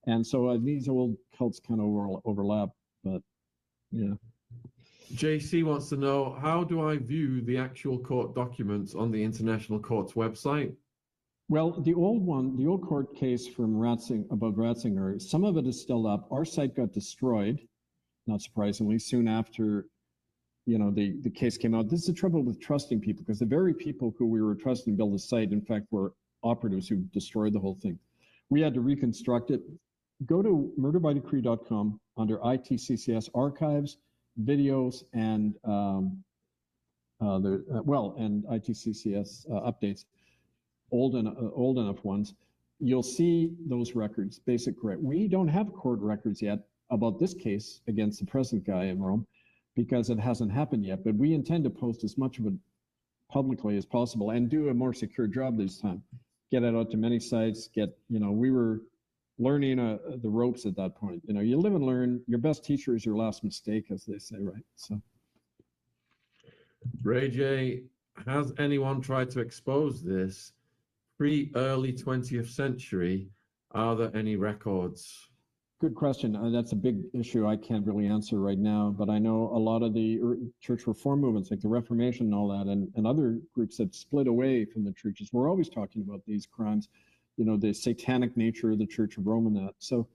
And so these old cults kind of overlap, but yeah. JC wants to know, how do I view the actual court documents on the International Court's website? Well, the old court case from about Ratzinger, some of it is still up. Our site got destroyed, not surprisingly, soon after, you know, the case came out. This is the trouble with trusting people, because the very people who we were trusting to build the site, in fact, were operatives who destroyed the whole thing. We had to reconstruct it. Go to murderbydecree.com under ITCCS archives, videos, and and ITCCS updates, old enough ones. You'll see those records, basic records. We don't have court records yet about this case against the present guy in Rome, because it hasn't happened yet. But we intend to post as much of it publicly as possible and do a more secure job this time. Get it out to many sites. We were learning the ropes at that point. You know, you live and learn. Your best teacher is your last mistake, as they say, right? So, Ray J, has anyone tried to expose this pre-early 20th century? Are there any records? Good question. That's a big issue I can't really answer right now, but I know a lot of the church reform movements, like the Reformation and all that, and other groups that split away from the churches, we're always talking about these crimes, you know, the satanic nature of the Church of Rome and that. So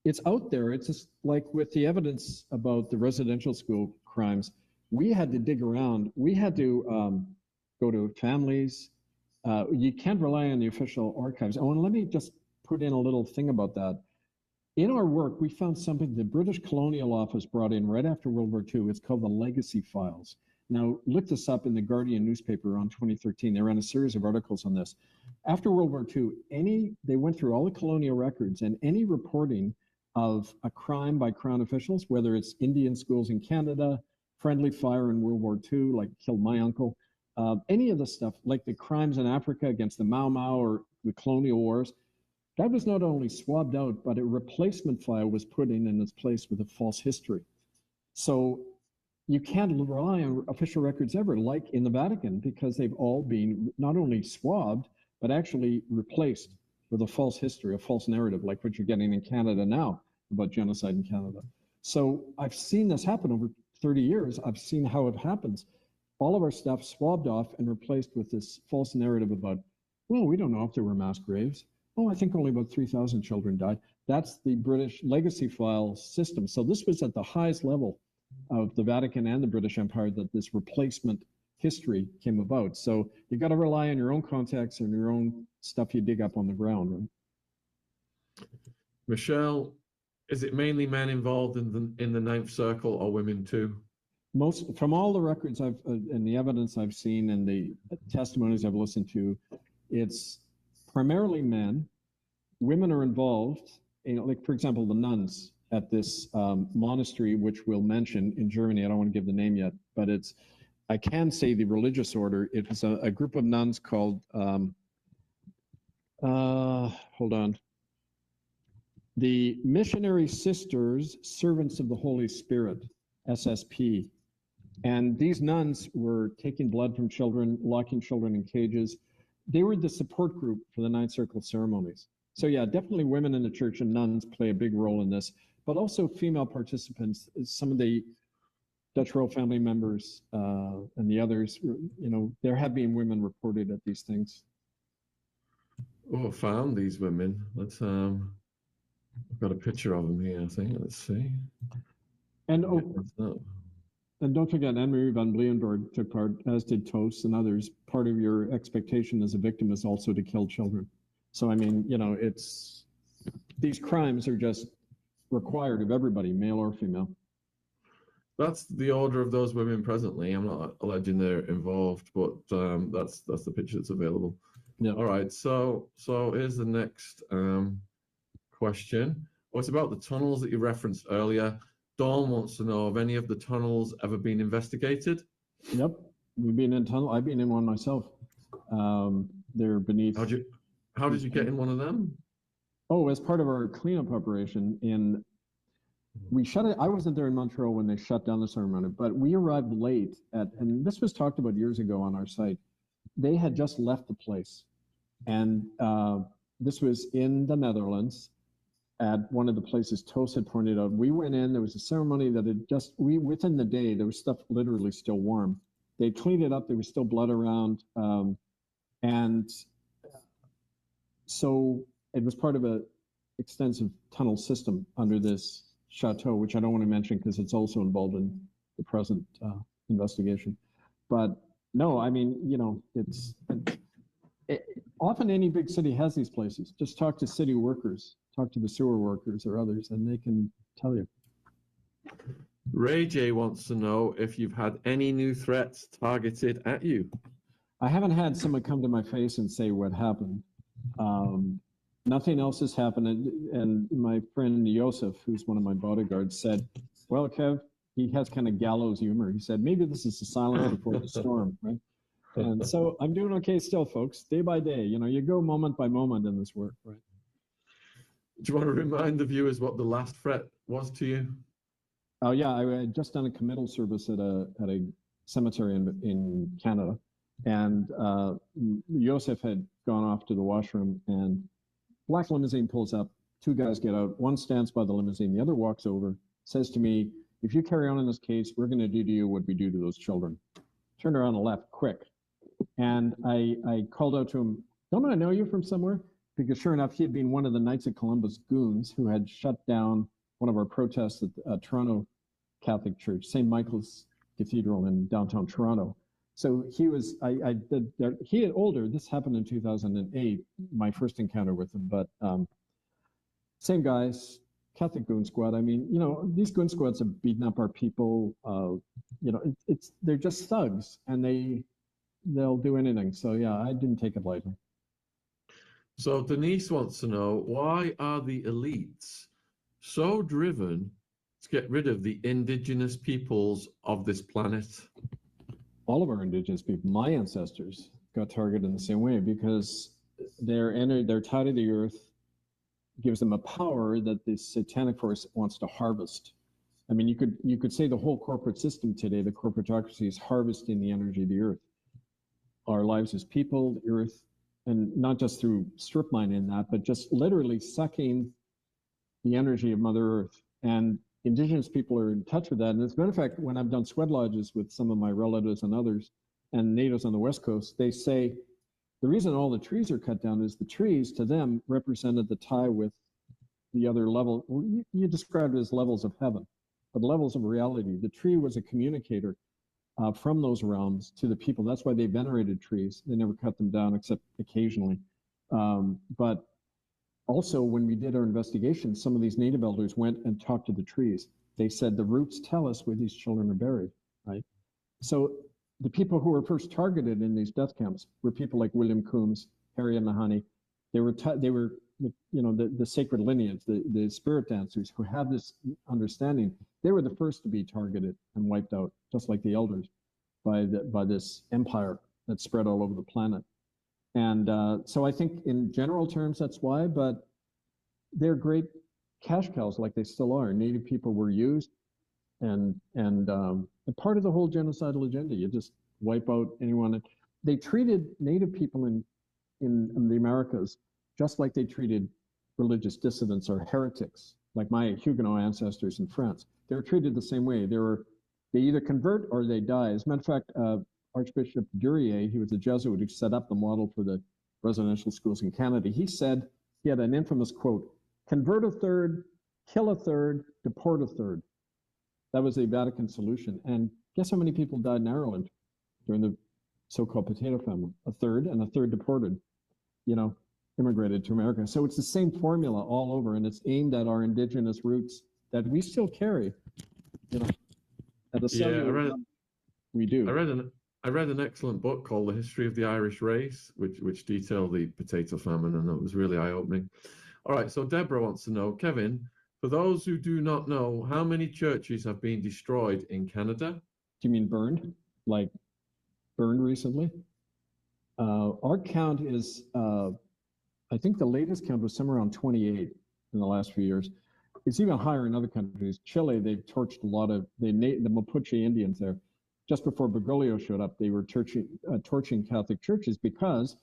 it's out there. It's just like with the evidence about the residential school crimes, we had to dig around. We had to go to families. You can't rely on the official archives. Oh, and let me just put in a little thing about that. In our work, we found something the British Colonial Office brought in right after World War II. It's called the Legacy Files. Now, look this up in the Guardian newspaper around 2013. They ran a series of articles on this. After World War II, they went through all the colonial records, and any reporting of a crime by Crown officials, whether it's Indian schools in Canada, friendly fire in World War II, like killed my uncle, any of the stuff, like the crimes in Africa against the Mau Mau or the colonial wars, that was not only swabbed out, but a replacement file was put in its place with a false history. So you can't rely on official records ever, like in the Vatican, because they've all been not only swabbed, but actually replaced with a false history, a false narrative, like what you're getting in Canada now about genocide in Canada. So I've seen this happen over 30 years. I've seen how it happens. All of our stuff swabbed off and replaced with this false narrative about, well, we don't know if there were mass graves. Oh, I think only about 3,000 children died. That's the British legacy file system. So this was at the highest level of the Vatican and the British Empire that this replacement history came about. So you got to rely on your own contacts and your own stuff you dig up on the ground, right? Michelle, is it mainly men involved in the ninth circle, or women too? Most, from all the records I've and the evidence I've seen and the testimonies I've listened to, it's primarily men. Women are involved. Like, for example, the nuns at this monastery, which we'll mention in Germany. I don't want to give the name yet, but it's, I can say the religious order. It was a group of nuns called, hold on, the Missionary Sisters, Servants of the Holy Spirit, SSP. And these nuns were taking blood from children, locking children in cages. They were the support group for the Ninth Circle ceremonies. So yeah, definitely women in the church and nuns play a big role in this, but also female participants. Some of the Dutch royal family members and the others, you know, there have been women reported at these things. Oh, I found these women. Let's I've got a picture of them here, I think. Let's see. And and don't forget, Anne-Marie van Bleenburg took part, as did Toos and others. Part of your expectation as a victim is also to kill children. So, I mean, you know, it's, these crimes are just required of everybody, male or female. That's the order of those women presently. I'm not alleging they're involved, but that's the picture that's available. Yeah. All right. So here's the next question. Oh, it's about the tunnels that you referenced earlier. Dawn wants to know, have any of the tunnels ever been investigated? Yep, we've been in tunnel. I've been in one myself. They're beneath. How did you get in one of them? Oh, as part of our cleanup operation we shut it. I wasn't there in Montreal when they shut down the ceremony, but we arrived late and this was talked about years ago on our site. They had just left the place, and this was in the Netherlands at one of the places Toos had pointed out. We went in, there was a ceremony that had within the day, there was stuff literally still warm. They cleaned it up, there was still blood around. And so it was part of an extensive tunnel system under this chateau, which I don't want to mention because it's also involved in the present investigation. But no, I mean, you know, often any big city has these places. Just talk to city workers, talk to the sewer workers or others, and they can tell you. Ray J wants to know if you've had any new threats targeted at you. I haven't had someone come to my face and say what happened. Nothing else has happened. And my friend Joseph, who's one of my bodyguards, said, well, Kev, he has kind of gallows humor. He said, maybe this is the silence before the storm, right? And so I'm doing okay still, folks, day by day. You know, you go moment by moment in this work, right? Do you want to remind the viewers what the last threat was to you? Oh yeah, I had just done a committal service at a cemetery in Canada, and Joseph had gone off to the washroom, and black limousine pulls up. Two guys get out. One stands by the limousine. The other walks over, says to me, "If you carry on in this case, we're going to do to you what we do to those children." Turned around and left quick, and I called out to him, "Don't I know you from somewhere?" Because sure enough, he had been one of the Knights of Columbus goons who had shut down one of our protests at Toronto Catholic Church, St. Michael's Cathedral in downtown Toronto. So he was, he had older, this happened in 2008, my first encounter with him, but same guys, Catholic goon squad. I mean, you know, these goon squads have beaten up our people. You know, they're just thugs, and they'll do anything. So yeah, I didn't take it lightly. So Denise wants to know, why are the elites so driven to get rid of the indigenous peoples of this planet? All of our indigenous people, my ancestors, got targeted in the same way because they're tied to the earth, gives them a power that the satanic force wants to harvest. I mean, you could say the whole corporate system today, the corporatocracy, is harvesting the energy of the earth. Our lives as people, the earth, and not just through strip mining and that, but just literally sucking the energy of Mother Earth. And indigenous people are in touch with that. And as a matter of fact, when I've done sweat lodges with some of my relatives and others, and natives on the West Coast, they say the reason all the trees are cut down is the trees to them represented the tie with the other level. You described it as levels of heaven. but levels of reality. The tree was a communicator from those realms to the people. That's why they venerated trees. They never cut them down except occasionally. But also, when we did our investigation, some of these native elders went and talked to the trees. They said the roots tell us where these children are buried, right? So the people who were first targeted in these death camps were people like William Coombs, Harriet Mahoney. They were the sacred lineage, the spirit dancers who had this understanding. They were the first to be targeted and wiped out, just like the elders, by this empire that spread all over the planet. And so I think in general terms, that's why, but they're great cash cows like they still are. Native people were used and part of the whole genocidal agenda. You just wipe out anyone. They treated Native people in the Americas just like they treated religious dissidents or heretics, like my Huguenot ancestors in France. They were treated the same way. They either convert or they die. As a matter of fact, Archbishop Duryea, he was a Jesuit who set up the model for the residential schools in Canada. He said, he had an infamous quote, "Convert a third, kill a third, deport a third." That was a Vatican solution. And guess how many people died in Ireland during the so-called potato famine? A third, and a third deported, immigrated to America. So it's the same formula all over, and it's aimed at our indigenous roots that we still carry, at a cellular level. We do. I read an excellent book called The History of the Irish Race, which detailed the potato famine, and it was really eye-opening. All right, so Deborah wants to know, Kevin, for those who do not know, how many churches have been destroyed in Canada? Do you mean burned? Like burned recently? Our count is, I think the latest count was somewhere around 28 in the last few years. It's even higher in other countries. Chile, they've torched a lot of the Mapuche Indians there. Just before Bergoglio showed up, they were torching Catholic churches because,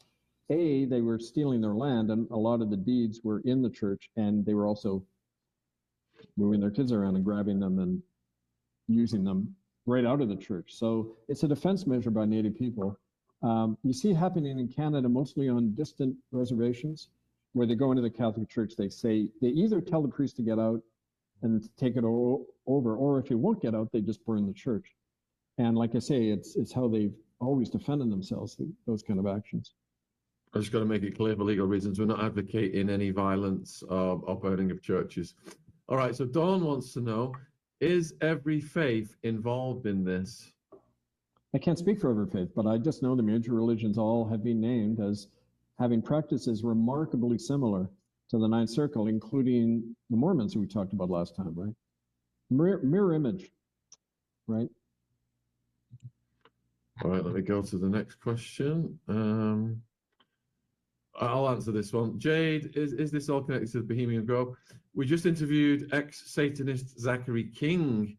A, they were stealing their land, and a lot of the deeds were in the church, and they were also moving their kids around and grabbing them and using them right out of the church. So it's a defense measure by Native people. You see it happening in Canada, mostly on distant reservations, where they go into the Catholic Church. They either tell the priest to get out and take it over, or if he won't get out, they just burn the church. And like I say, it's how they've always defended themselves, those kind of actions. I just got to make it clear for legal reasons, we're not advocating any violence or burning of churches. All right, so Dawn wants to know, is every faith involved in this? I can't speak for every faith, but I just know the major religions all have been named as having practices remarkably similar to the Ninth Circle, including the Mormons who we talked about last time, right? Mirror image, right? All right, let me go to the next question. I'll answer this one. Jade, is this all connected to the Bohemian Grove? We just interviewed ex-Satanist Zachary King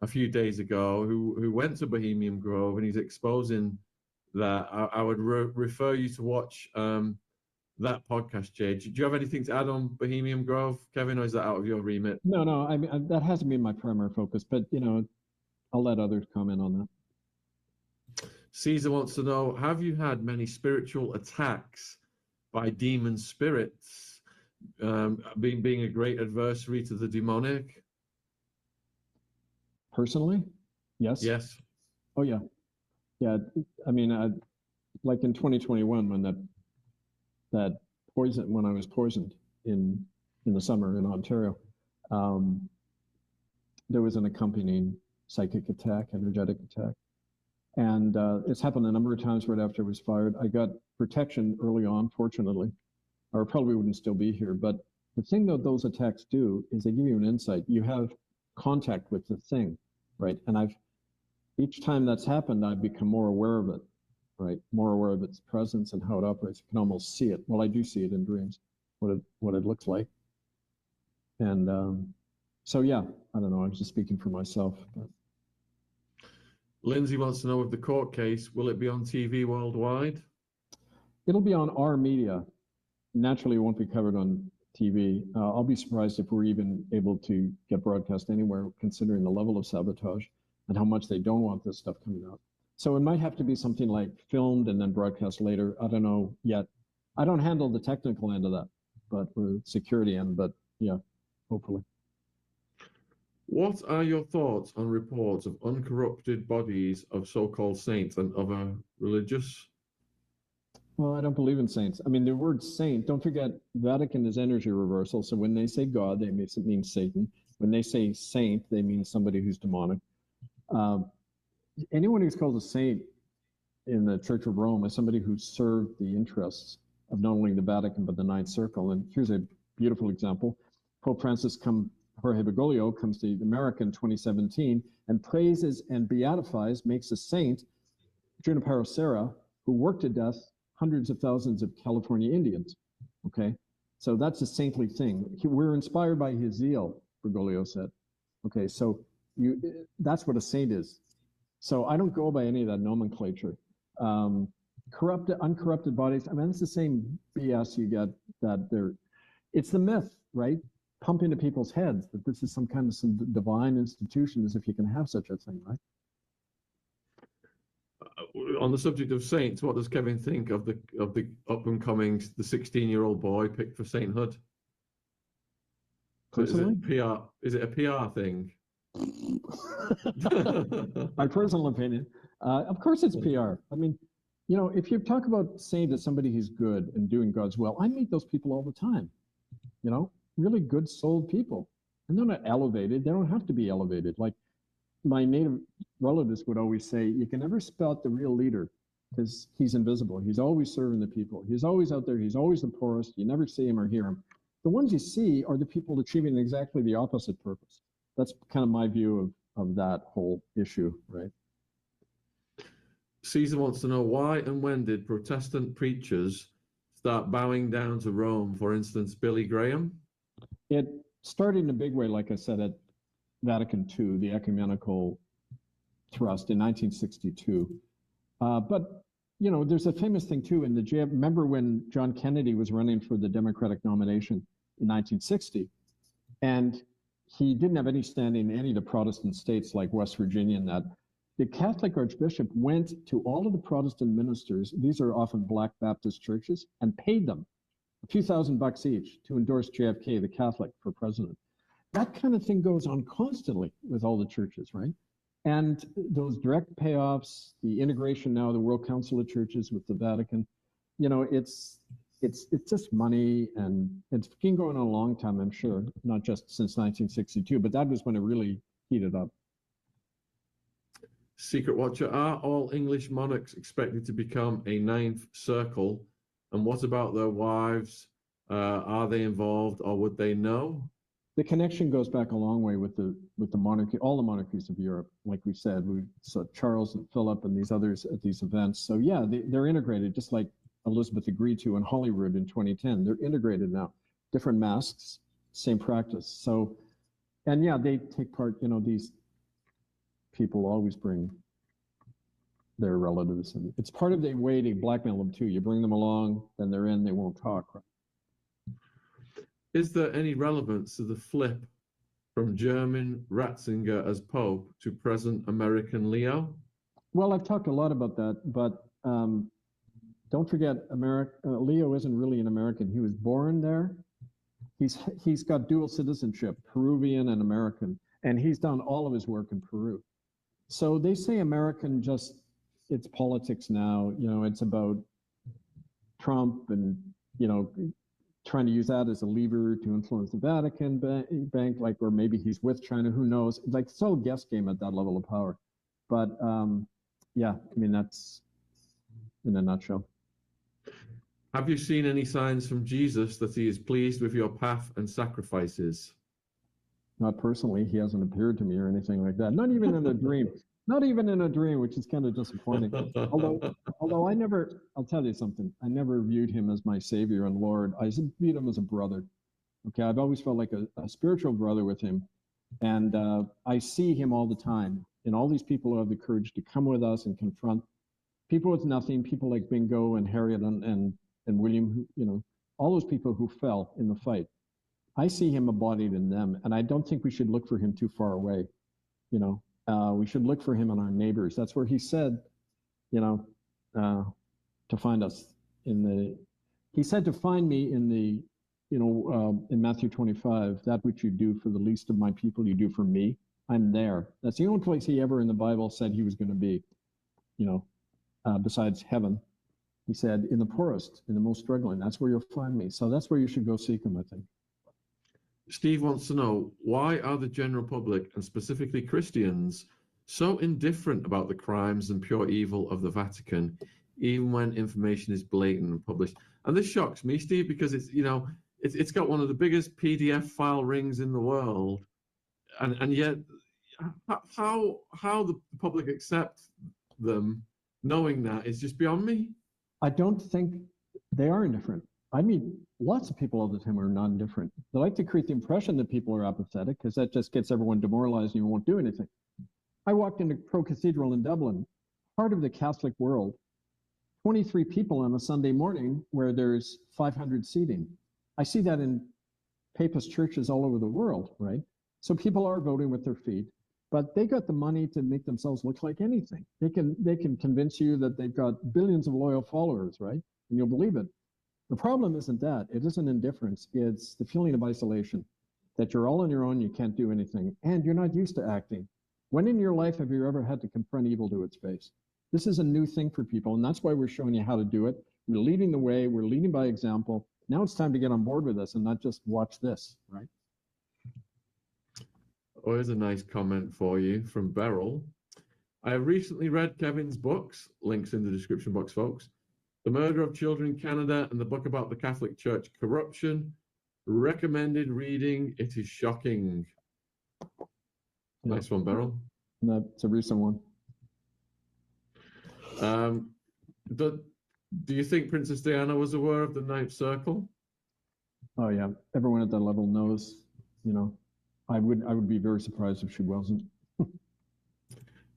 a few days ago, who went to Bohemian Grove, and he's exposing that. I would refer you to watch that podcast, Jade. Do you have anything to add on Bohemian Grove, Kevin, or is that out of your remit? No. I mean, that hasn't been my primary focus, but I'll let others comment on that. Caesar wants to know, have you had many spiritual attacks by demon spirits, being a great adversary to the demonic? Personally? Yes. Yes. Oh, yeah. Yeah. I mean, like in 2021, when when I was poisoned in the summer in Ontario, there was an accompanying psychic attack, energetic attack. And it's happened a number of times right after I was fired. I got protection early on, fortunately, or probably wouldn't still be here. But the thing that those attacks do is they give you an insight. You have contact with the thing, right? And each time that's happened, I've become more aware of it, right? More aware of its presence and how it operates. You can almost see it. Well, I do see it in dreams, what it looks like. And so, yeah, I don't know. I'm just speaking for myself. But. Lindsay wants to know, with the court case, will it be on TV worldwide? It'll be on our media. Naturally, it won't be covered on TV. I'll be surprised if we're even able to get broadcast anywhere, considering the level of sabotage and how much they don't want this stuff coming out. So it might have to be something like filmed and then broadcast later. I don't know yet. I don't handle the technical end of that, but security end, but yeah, hopefully. What are your thoughts on reports of uncorrupted bodies of so-called saints and other religious? Well, I don't believe in saints. I mean, the word saint, don't forget, Vatican is energy reversal. So when they say God, they mean Satan. When they say saint, they mean somebody who's demonic. Anyone who's called a saint in the Church of Rome is somebody who served the interests of not only the Vatican, but the Ninth Circle. And here's a beautiful example. Pope Francis Jorge Bergoglio comes to America in 2017 and praises and beatifies, makes a saint, Junipero Serra, who worked to death hundreds of thousands of California Indians. Okay, so that's a saintly thing. We're inspired by his zeal, Bergoglio said. Okay, so that's what a saint is. So I don't go by any of that nomenclature. Uncorrupted bodies, I mean, it's the same BS you get that it's the myth, right? Pump into people's heads that this is some kind of some divine institution, as if you can have such a thing, right? On the subject of saints, what does Kevin think of the up and coming 16-year-old boy picked for sainthood? Personally? Is it a PR thing? My personal opinion. Of course it's PR. I mean, you know, if you talk about saint as somebody who's good and doing God's will, I meet those people all the time. You know, really good souled people. And they're not elevated. They don't have to be elevated. Like my native relatives would always say, you can never spot the real leader because he's invisible. He's always serving the people. He's always out there. He's always the poorest. You never see him or hear him. The ones you see are the people achieving exactly the opposite purpose. That's kind of my view of that whole issue, right? Caesar wants to know why and when did Protestant preachers start bowing down to Rome, for instance, Billy Graham? It started in a big way, like I said, at Vatican II, the ecumenical thrust in 1962. But, you know, there's a famous thing too, remember when John Kennedy was running for the Democratic nomination in 1960, and he didn't have any standing in any of the Protestant states like West Virginia and that. The Catholic Archbishop went to all of the Protestant ministers, these are often Black Baptist churches, and paid them a few $1,000 each to endorse JFK, the Catholic, for president. That kind of thing goes on constantly with all the churches, right? And those direct payoffs, the integration now of the World Council of Churches with the Vatican, you know, it's just money, and it's been going on a long time, I'm sure, not just since 1962, but that was when it really heated up. Secret Watcher, are all English monarchs expected to become a ninth circle? And what about their wives? Are they involved, or would they know? The connection goes back a long way with the monarchy, all the monarchies of Europe. Like we said, we saw Charles and Philip and these others at these events. So yeah, they're integrated, just like Elizabeth agreed to in Holyrood in 2010. They're integrated now. Different masks, same practice. So, and yeah, they take part, you know, these people always bring their relatives, and it's part of the way to blackmail them too. You bring them along, then they're in, they won't talk. Right? Is there any relevance to the flip from German Ratzinger as Pope to present American Leo? Well, I've talked a lot about that, but don't forget, Leo isn't really an American. He was born there. He's got dual citizenship, Peruvian and American, and he's done all of his work in Peru. So they say American, just it's politics now. You know, it's about Trump and, you know, trying to use that as a lever to influence the Vatican bank, like, or maybe he's with China, who knows? Like, it's all a guess game at that level of power. But yeah, I mean, that's in a nutshell. Have you seen any signs from Jesus that he is pleased with your path and sacrifices? Not personally. He hasn't appeared to me or anything like that. Not even in a dream. Not even in a dream, which is kind of disappointing. Although I'll tell you something. I never viewed him as my savior and Lord. I viewed him as a brother. Okay, I've always felt like a spiritual brother with him. And I see him all the time. And all these people who have the courage to come with us and confront people with nothing, people like Bingo and Harriet and William, you know, all those people who fell in the fight. I see him embodied in them, and I don't think we should look for him too far away. You know, we should look for him in our neighbors. That's where he said, you know, to find us he said to find me in the in Matthew 25, that which you do for the least of my people, you do for me. I'm there. That's the only place he ever in the Bible said he was going to be, besides heaven. He said, in the poorest, in the most struggling, that's where you'll find me. So that's where you should go seek him, I think. Steve wants to know, why are the general public, and specifically Christians, so indifferent about the crimes and pure evil of the Vatican, even when information is blatant and published? And this shocks me, Steve, because it's got one of the biggest PDF file rings in the world, and yet how the public accept them, knowing that, is just beyond me. I don't think they are indifferent. I mean, lots of people all the time are not indifferent. They like to create the impression that people are apathetic because that just gets everyone demoralized and you won't do anything. I walked into Pro Cathedral in Dublin, part of the Catholic world, 23 people on a Sunday morning where there's 500 seating. I see that in Papist churches all over the world, right? So people are voting with their feet, but they got the money to make themselves look like anything. They can convince you that they've got billions of loyal followers, right? And you'll believe it. The problem isn't that. It isn't indifference. It's the feeling of isolation, that you're all on your own, you can't do anything, and you're not used to acting. When in your life have you ever had to confront evil to its face? This is a new thing for people, and that's why we're showing you how to do it. We're leading the way. We're leading by example. Now it's time to get on board with us and not just watch this, right? Oh, here's a nice comment for you from Beryl. I have recently read Kevin's books, links in the description box, folks. The Murder of Children in Canada and the book about the Catholic Church corruption. Recommended reading. It is shocking. Yeah. Nice one, Beryl. That's a recent one. Do you think Princess Diana was aware of the Ninth Circle? Oh yeah, everyone at that level knows. I would be very surprised if she wasn't.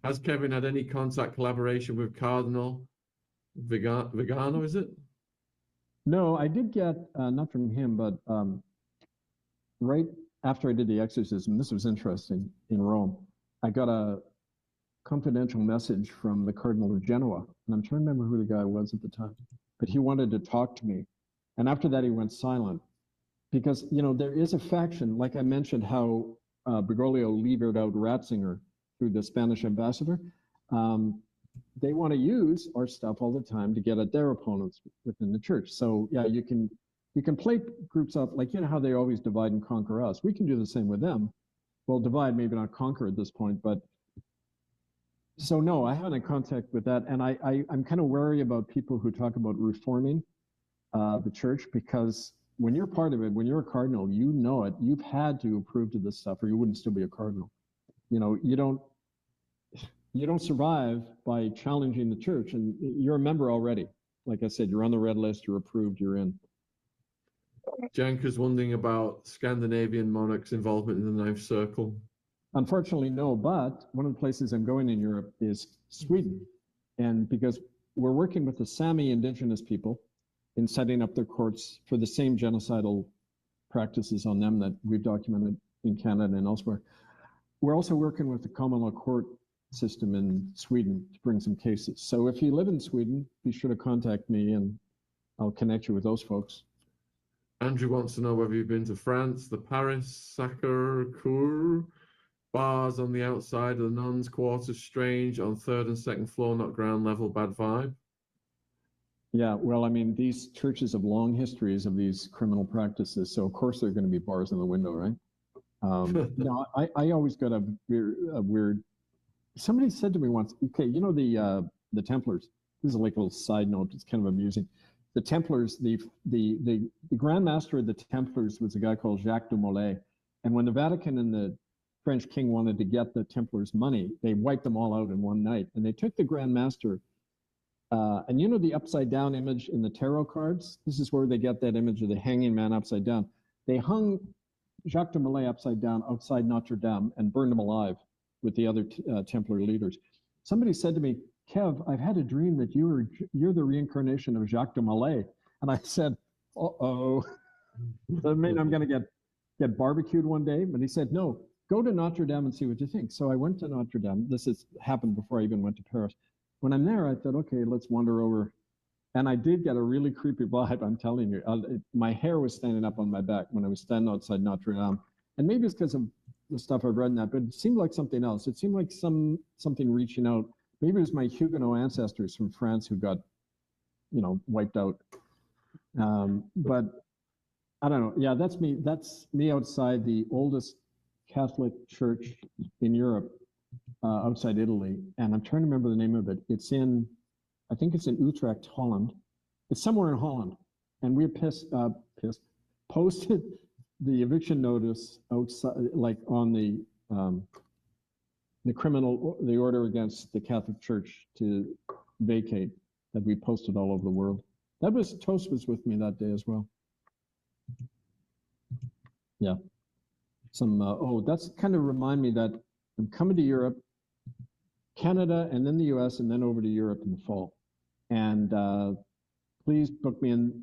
Has Kevin had any contact collaboration with Cardinal Vigano, is it? No, I did get, not from him, but right after I did the exorcism, this was interesting, in Rome, I got a confidential message from the Cardinal of Genoa, and I'm trying to remember who the guy was at the time, but he wanted to talk to me. And after that, he went silent. Because, there is a faction, like I mentioned, how Bergoglio levered out Ratzinger through the Spanish ambassador. They want to use our stuff all the time to get at their opponents within the church. So yeah, you can play groups up, like, how they always divide and conquer us. We can do the same with them. Well, divide, maybe not conquer at this point, but so no, I haven't had contact with that. And I'm kind of wary about people who talk about reforming the church, because when you're part of it, when you're a cardinal, you know it. You've had to approve to this stuff, or you wouldn't still be a cardinal. You don't survive by challenging the church, and you're a member already. Like I said, you're on the red list, you're approved, you're in. Janka's wondering about Scandinavian monarchs' involvement in the Ninth Circle. Unfortunately, no, but one of the places I'm going in Europe is Sweden. And because we're working with the Sami indigenous people in setting up their courts for the same genocidal practices on them that we've documented in Canada and elsewhere. We're also working with the common law court system in Sweden to bring some cases. So if you live in Sweden, be sure to contact me and I'll connect you with those folks. Andrew wants to know whether you've been to France, the Paris Sacré-Cœur bars on the outside of the nuns' quarters, strange, on third and second floor, not ground level, bad vibe. Yeah, well, I mean, these churches have long histories of these criminal practices, so of course there are going to be bars in the window, right? I always got a weird. Somebody said to me once, okay, the Templars. This is like a little side note. It's kind of amusing. The Templars, the Grand Master of the Templars was a guy called Jacques de Molay, and when the Vatican and the French king wanted to get the Templars' money, they wiped them all out in one night, and they took the Grand Master. And the upside down image in the tarot cards? This is where they get that image of the hanging man upside down. They hung Jacques de Molay upside down outside Notre Dame and burned him alive with the other Templar leaders. Somebody said to me, Kev, I've had a dream that you're the reincarnation of Jacques de Molay. And I said, uh-oh. Does that mean I'm going to get barbecued one day? But he said, no, go to Notre Dame and see what you think. So I went to Notre Dame. This has happened before I even went to Paris. When I'm there, I thought, okay, let's wander over And I did get a really creepy vibe, I'm telling you. My hair was standing up on my back when I was standing outside Notre Dame. And maybe it's because of the stuff I've read in that, but it seemed like something else. It seemed like something reaching out. Maybe it was my Huguenot ancestors from France who got, wiped out. But I don't know. Yeah, that's me. That's me outside the oldest Catholic church in Europe, outside Italy. And I'm trying to remember the name of it. I think it's in Utrecht, Holland. It's somewhere in Holland. And we posted the eviction notice outside, like on the order against the Catholic Church to vacate, that we posted all over the world. Toast was with me that day as well. Yeah. That's kind of remind me that I'm coming to Europe, Canada, and then the US, and then over to Europe in the fall. And please book me in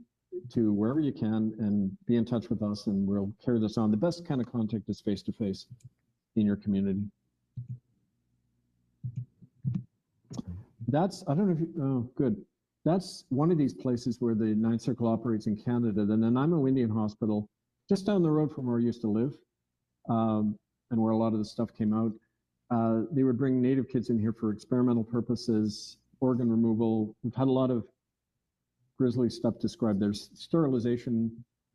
to wherever you can and be in touch with us, and we'll carry this on. The best kind of contact is face-to-face in your community. I don't know if you, good. That's one of these places where the Ninth Circle operates in Canada. The Nanaimo Indian Hospital, just down the road from where I used to live, and where a lot of the stuff came out. They would bring Native kids in here for experimental purposes, organ removal. We've had a lot of grisly stuff described. There's sterilization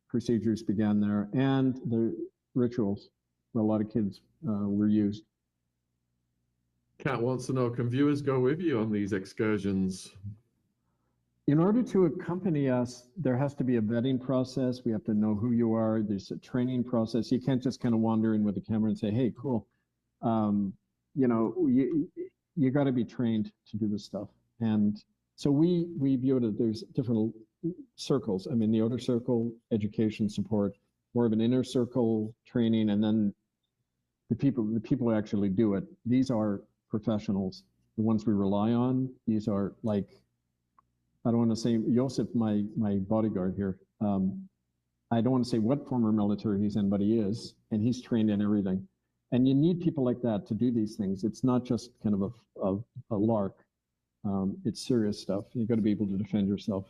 procedures began there, and the rituals where a lot of kids were used. Kat wants to know, can viewers go with you on these excursions? In order to accompany us, there has to be a vetting process. We have to know who you are. There's a training process. You can't just kind of wander in with a camera and say, hey, cool. You got to be trained to do this stuff. And so we view it, there's different circles. I mean, the outer circle, education support, more of an inner circle training, and then the people who actually do it. These are professionals, the ones we rely on. These are like, I don't want to say, Joseph, my bodyguard here, I don't want to say what former military he's in, but he is, and he's trained in everything. And you need people like that to do these things. It's not just kind of a lark. It's serious stuff. You've got to be able to defend yourself.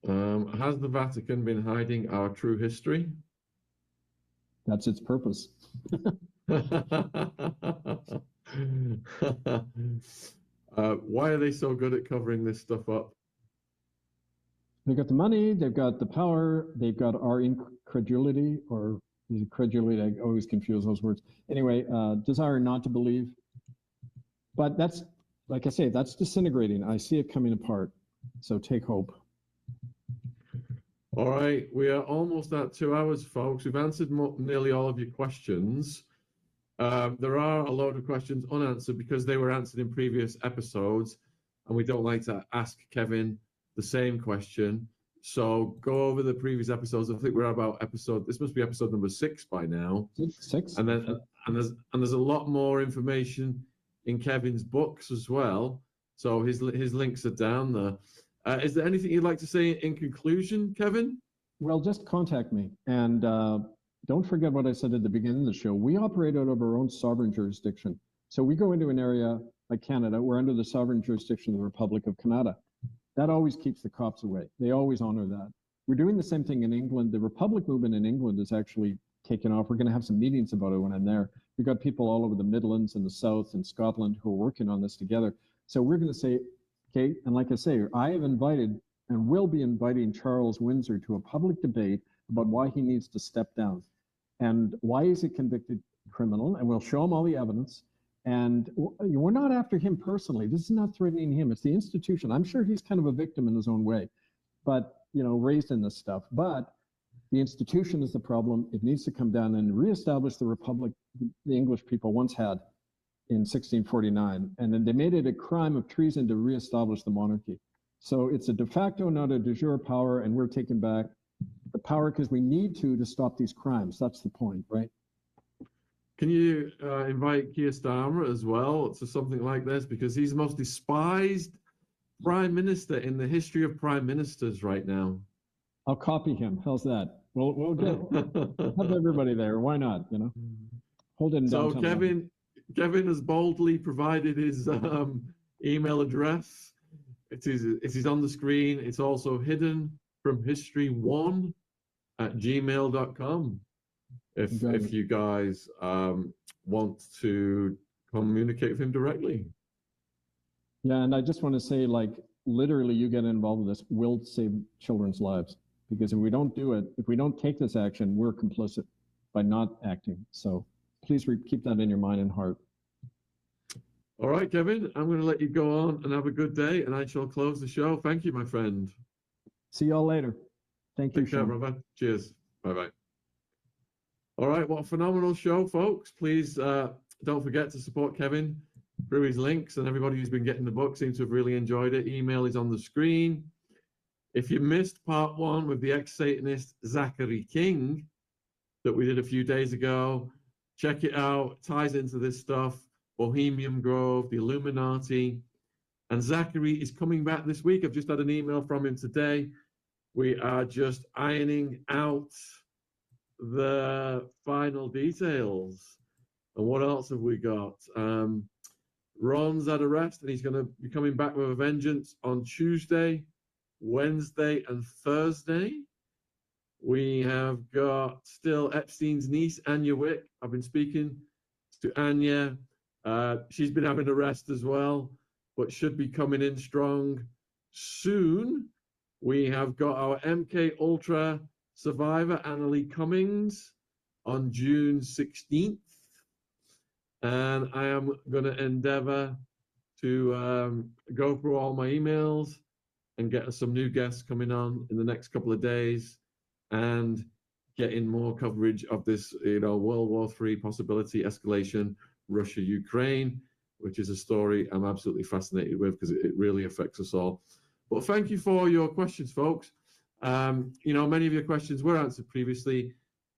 Has the Vatican been hiding our true history? That's its purpose. Why are they so good at covering this stuff up? They've got the money, they've got the power, they've got our incredulity, or is it credulity? I always confuse those words. Anyway, desire not to believe. But that's, like I say, that's disintegrating. I see it coming apart. So take hope. All right, we are almost at 2 hours, folks. We've answered nearly all of your questions. There are a load of questions unanswered because they were answered in previous episodes, and we don't like to ask Kevin the same question. So go over the previous episodes. I think we're about this must be episode number 6 by now. 6. And there's a lot more information in Kevin's books as well. So his links are down there. Is there anything you'd like to say in conclusion, Kevin? Well, just contact me. And don't forget what I said at the beginning of the show. We operate out of our own sovereign jurisdiction. So we go into an area like Canada, we're under the sovereign jurisdiction of the Republic of Canada. That always keeps the cops away. They always honor that. We're doing the same thing in England. The Republic movement in England is actually taken off. We're going to have some meetings about it when I'm there. We've got people all over the Midlands and the South and Scotland who are working on this together. So we're going to say, okay, and like I say, I have invited and will be inviting Charles Windsor to a public debate about why he needs to step down and why he's a convicted criminal, and we'll show him all the evidence. And we're not after him personally. This is not threatening him. It's the institution. I'm sure he's kind of a victim in his own way, but raised in this stuff. But the institution is the problem. It needs to come down and reestablish the republic the English people once had in 1649. And then they made it a crime of treason to reestablish the monarchy. So it's a de facto, not a de jure power, and we're taking back the power because we need to stop these crimes. That's the point, right? Can you invite Keir Starmer as well to something like this? Because he's the most despised prime minister in the history of prime ministers right now. I'll copy him. How's that? We'll have everybody there. Why not? Hold it in downtown. So Kevin has boldly provided his email address. It is on the screen. It's also hidden from history1@gmail.com. If you guys want to communicate with him directly. Yeah, and I just want to say, like, literally, you get involved with this will save children's lives, because if we don't do it, if we don't take this action, we're complicit by not acting. So please keep that in your mind and heart. All right, Kevin, I'm going to let you go on and have a good day, and I shall close the show. Thank you, my friend. See y'all later. Thank you, Take care, Shaun. brother. Cheers. Bye-bye. All right, what a phenomenal show, folks. Please don't forget to support Kevin through his links, and everybody who's been getting the book seems to have really enjoyed it. Email is on the screen. If you missed part 1 with the ex-Satanist Zachary King that we did a few days ago, check it out. It ties into this stuff. Bohemian Grove, the Illuminati. And Zachary is coming back this week. I've just had an email from him today. We are just ironing out the final details. And what else have we got? Ron's at arrest, and he's going to be coming back with a vengeance on Tuesday, Wednesday, and Thursday. We have got still Epstein's niece, Anya Wick. I've been speaking to Anya. She's been having a rest as well, but should be coming in strong soon. We have got our MK Ultra survivor, Annalie Cummings, on June 16th. And I am going to endeavor to go through all my emails and get some new guests coming on in the next couple of days and getting more coverage of this, World War III possibility escalation, Russia-Ukraine, which is a story I'm absolutely fascinated with because it really affects us all. But thank you for your questions, folks. Many of your questions were answered previously,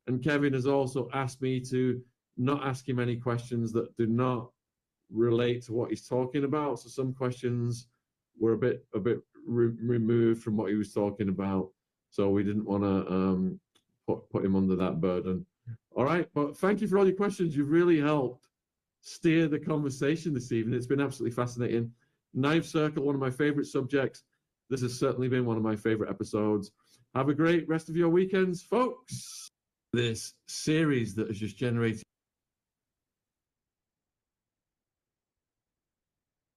and Kevin has also asked me to not ask him any questions that do not relate to what he's talking about. So some questions were a bit removed from what he was talking about. So we didn't want to put him under that burden. All right, but thank you for all your questions. You've really helped steer the conversation this evening. It's been absolutely fascinating. Knife Circle, one of my favorite subjects. This has certainly been one of my favorite episodes. Have a great rest of your weekends, folks. This series that has just generated